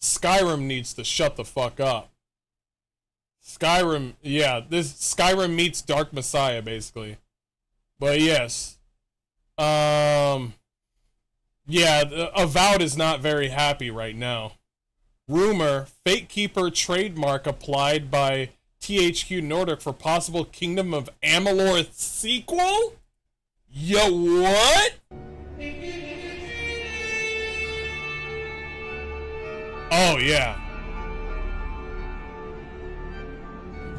Speaker 1: Skyrim needs to shut the fuck up. Skyrim, yeah, this Skyrim meets Dark Messiah, basically. But yes. Yeah, Avowed is not very happy right now. Rumor, Fate Keeper trademark applied by THQ Nordic for possible Kingdom of Amalur sequel? Yo, what? Oh, yeah.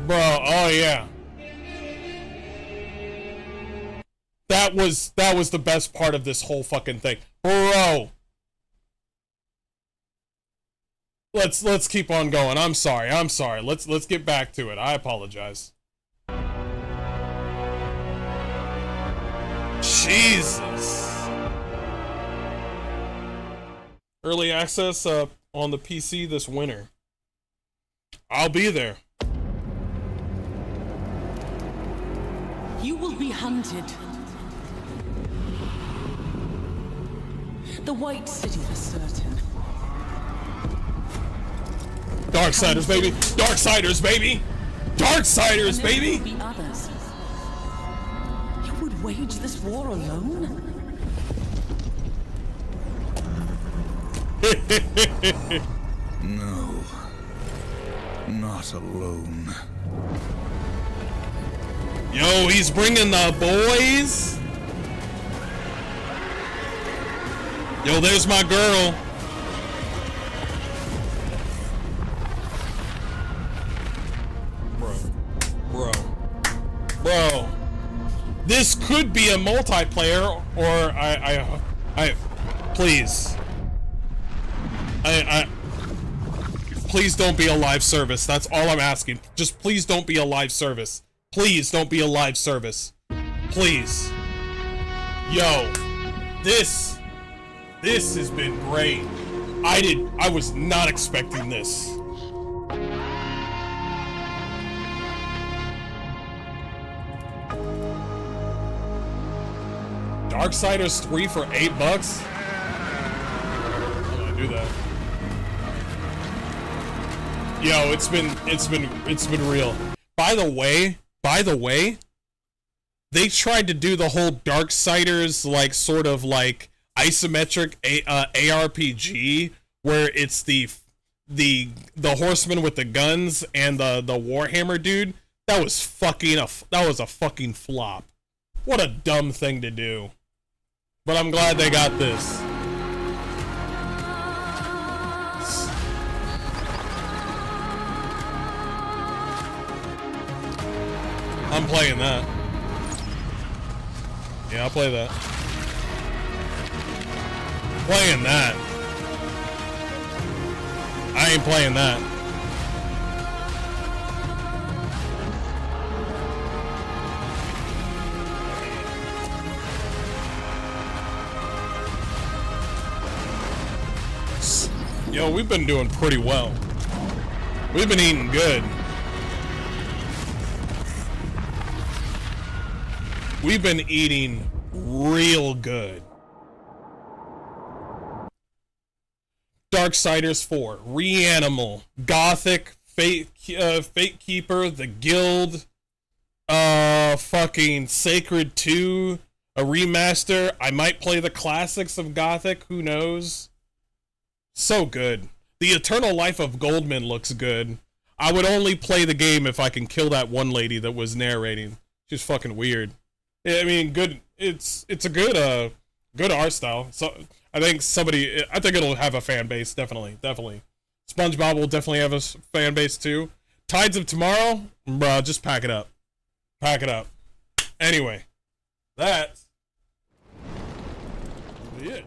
Speaker 1: Bro, oh, yeah. That was the best part of this whole fucking thing. Bro. Let's keep on going. I'm sorry. Let's get back to it. I apologize. Jesus. Early access on the PC this winter. I'll be there.
Speaker 13: You will be hunted. The White City for certain.
Speaker 1: Darksiders, baby! Darksiders, baby! Darksiders, baby!
Speaker 13: There will be others. You would wage this war alone?
Speaker 9: No. Not alone.
Speaker 1: Yo, he's bringing the boys! Yo, there's my girl. Bro. This could be a multiplayer, or please. Please don't be a live service. That's all I'm asking. Just please don't be a live service. Please don't be a live service. Please. Yo, this has been great. I was not expecting this. Darksiders 3 for $8? I'm gonna do that. Yo, it's been real. By the way, they tried to do the whole Darksiders like sort of like isometric ARPG where it's the horseman with the guns and the Warhammer dude. That was a fucking flop. What a dumb thing to do. But I'm glad they got this. I'm playing that. Yeah, I'll play that. Playing that. I ain't playing that. Yo, we've been doing pretty well. We've been eating good. We've been eating real good. Darksiders 4, Reanimal, Gothic, Fate Keeper, The Guild, fucking Sacred 2, a remaster. I might play the classics of Gothic, who knows? So good. The Eternal Life of Goldman looks good. I would only play the game if I can kill that one lady that was narrating. She's fucking weird. I mean, good. It's a good good art style. So I think it'll have a fan base. Definitely. SpongeBob will definitely have a fan base too. Tides of Tomorrow, bruh, just pack it up. Pack it up. Anyway, that's it.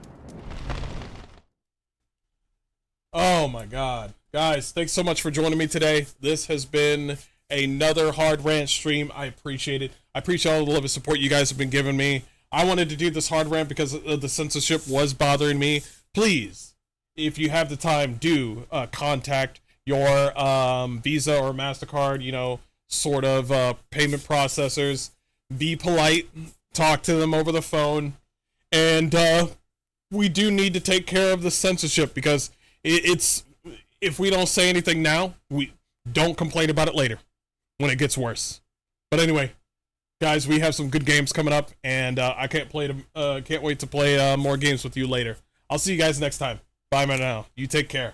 Speaker 1: Oh my god. Guys, thanks so much for joining me today. This has been another Hard Rant stream. I appreciate it. I appreciate all the love and support you guys have been giving me. I wanted to do this Hard Rant because the censorship was bothering me. Please, if you have the time, do contact your Visa or Mastercard, you know, sort of payment processors. Be polite. Talk to them over the phone. And we do need to take care of the censorship because it's if we don't say anything now, we don't complain about it later when it gets worse. But anyway, guys, we have some good games coming up, and I can't wait to play more games with you later. I'll see you guys next time. Bye for now. You take care.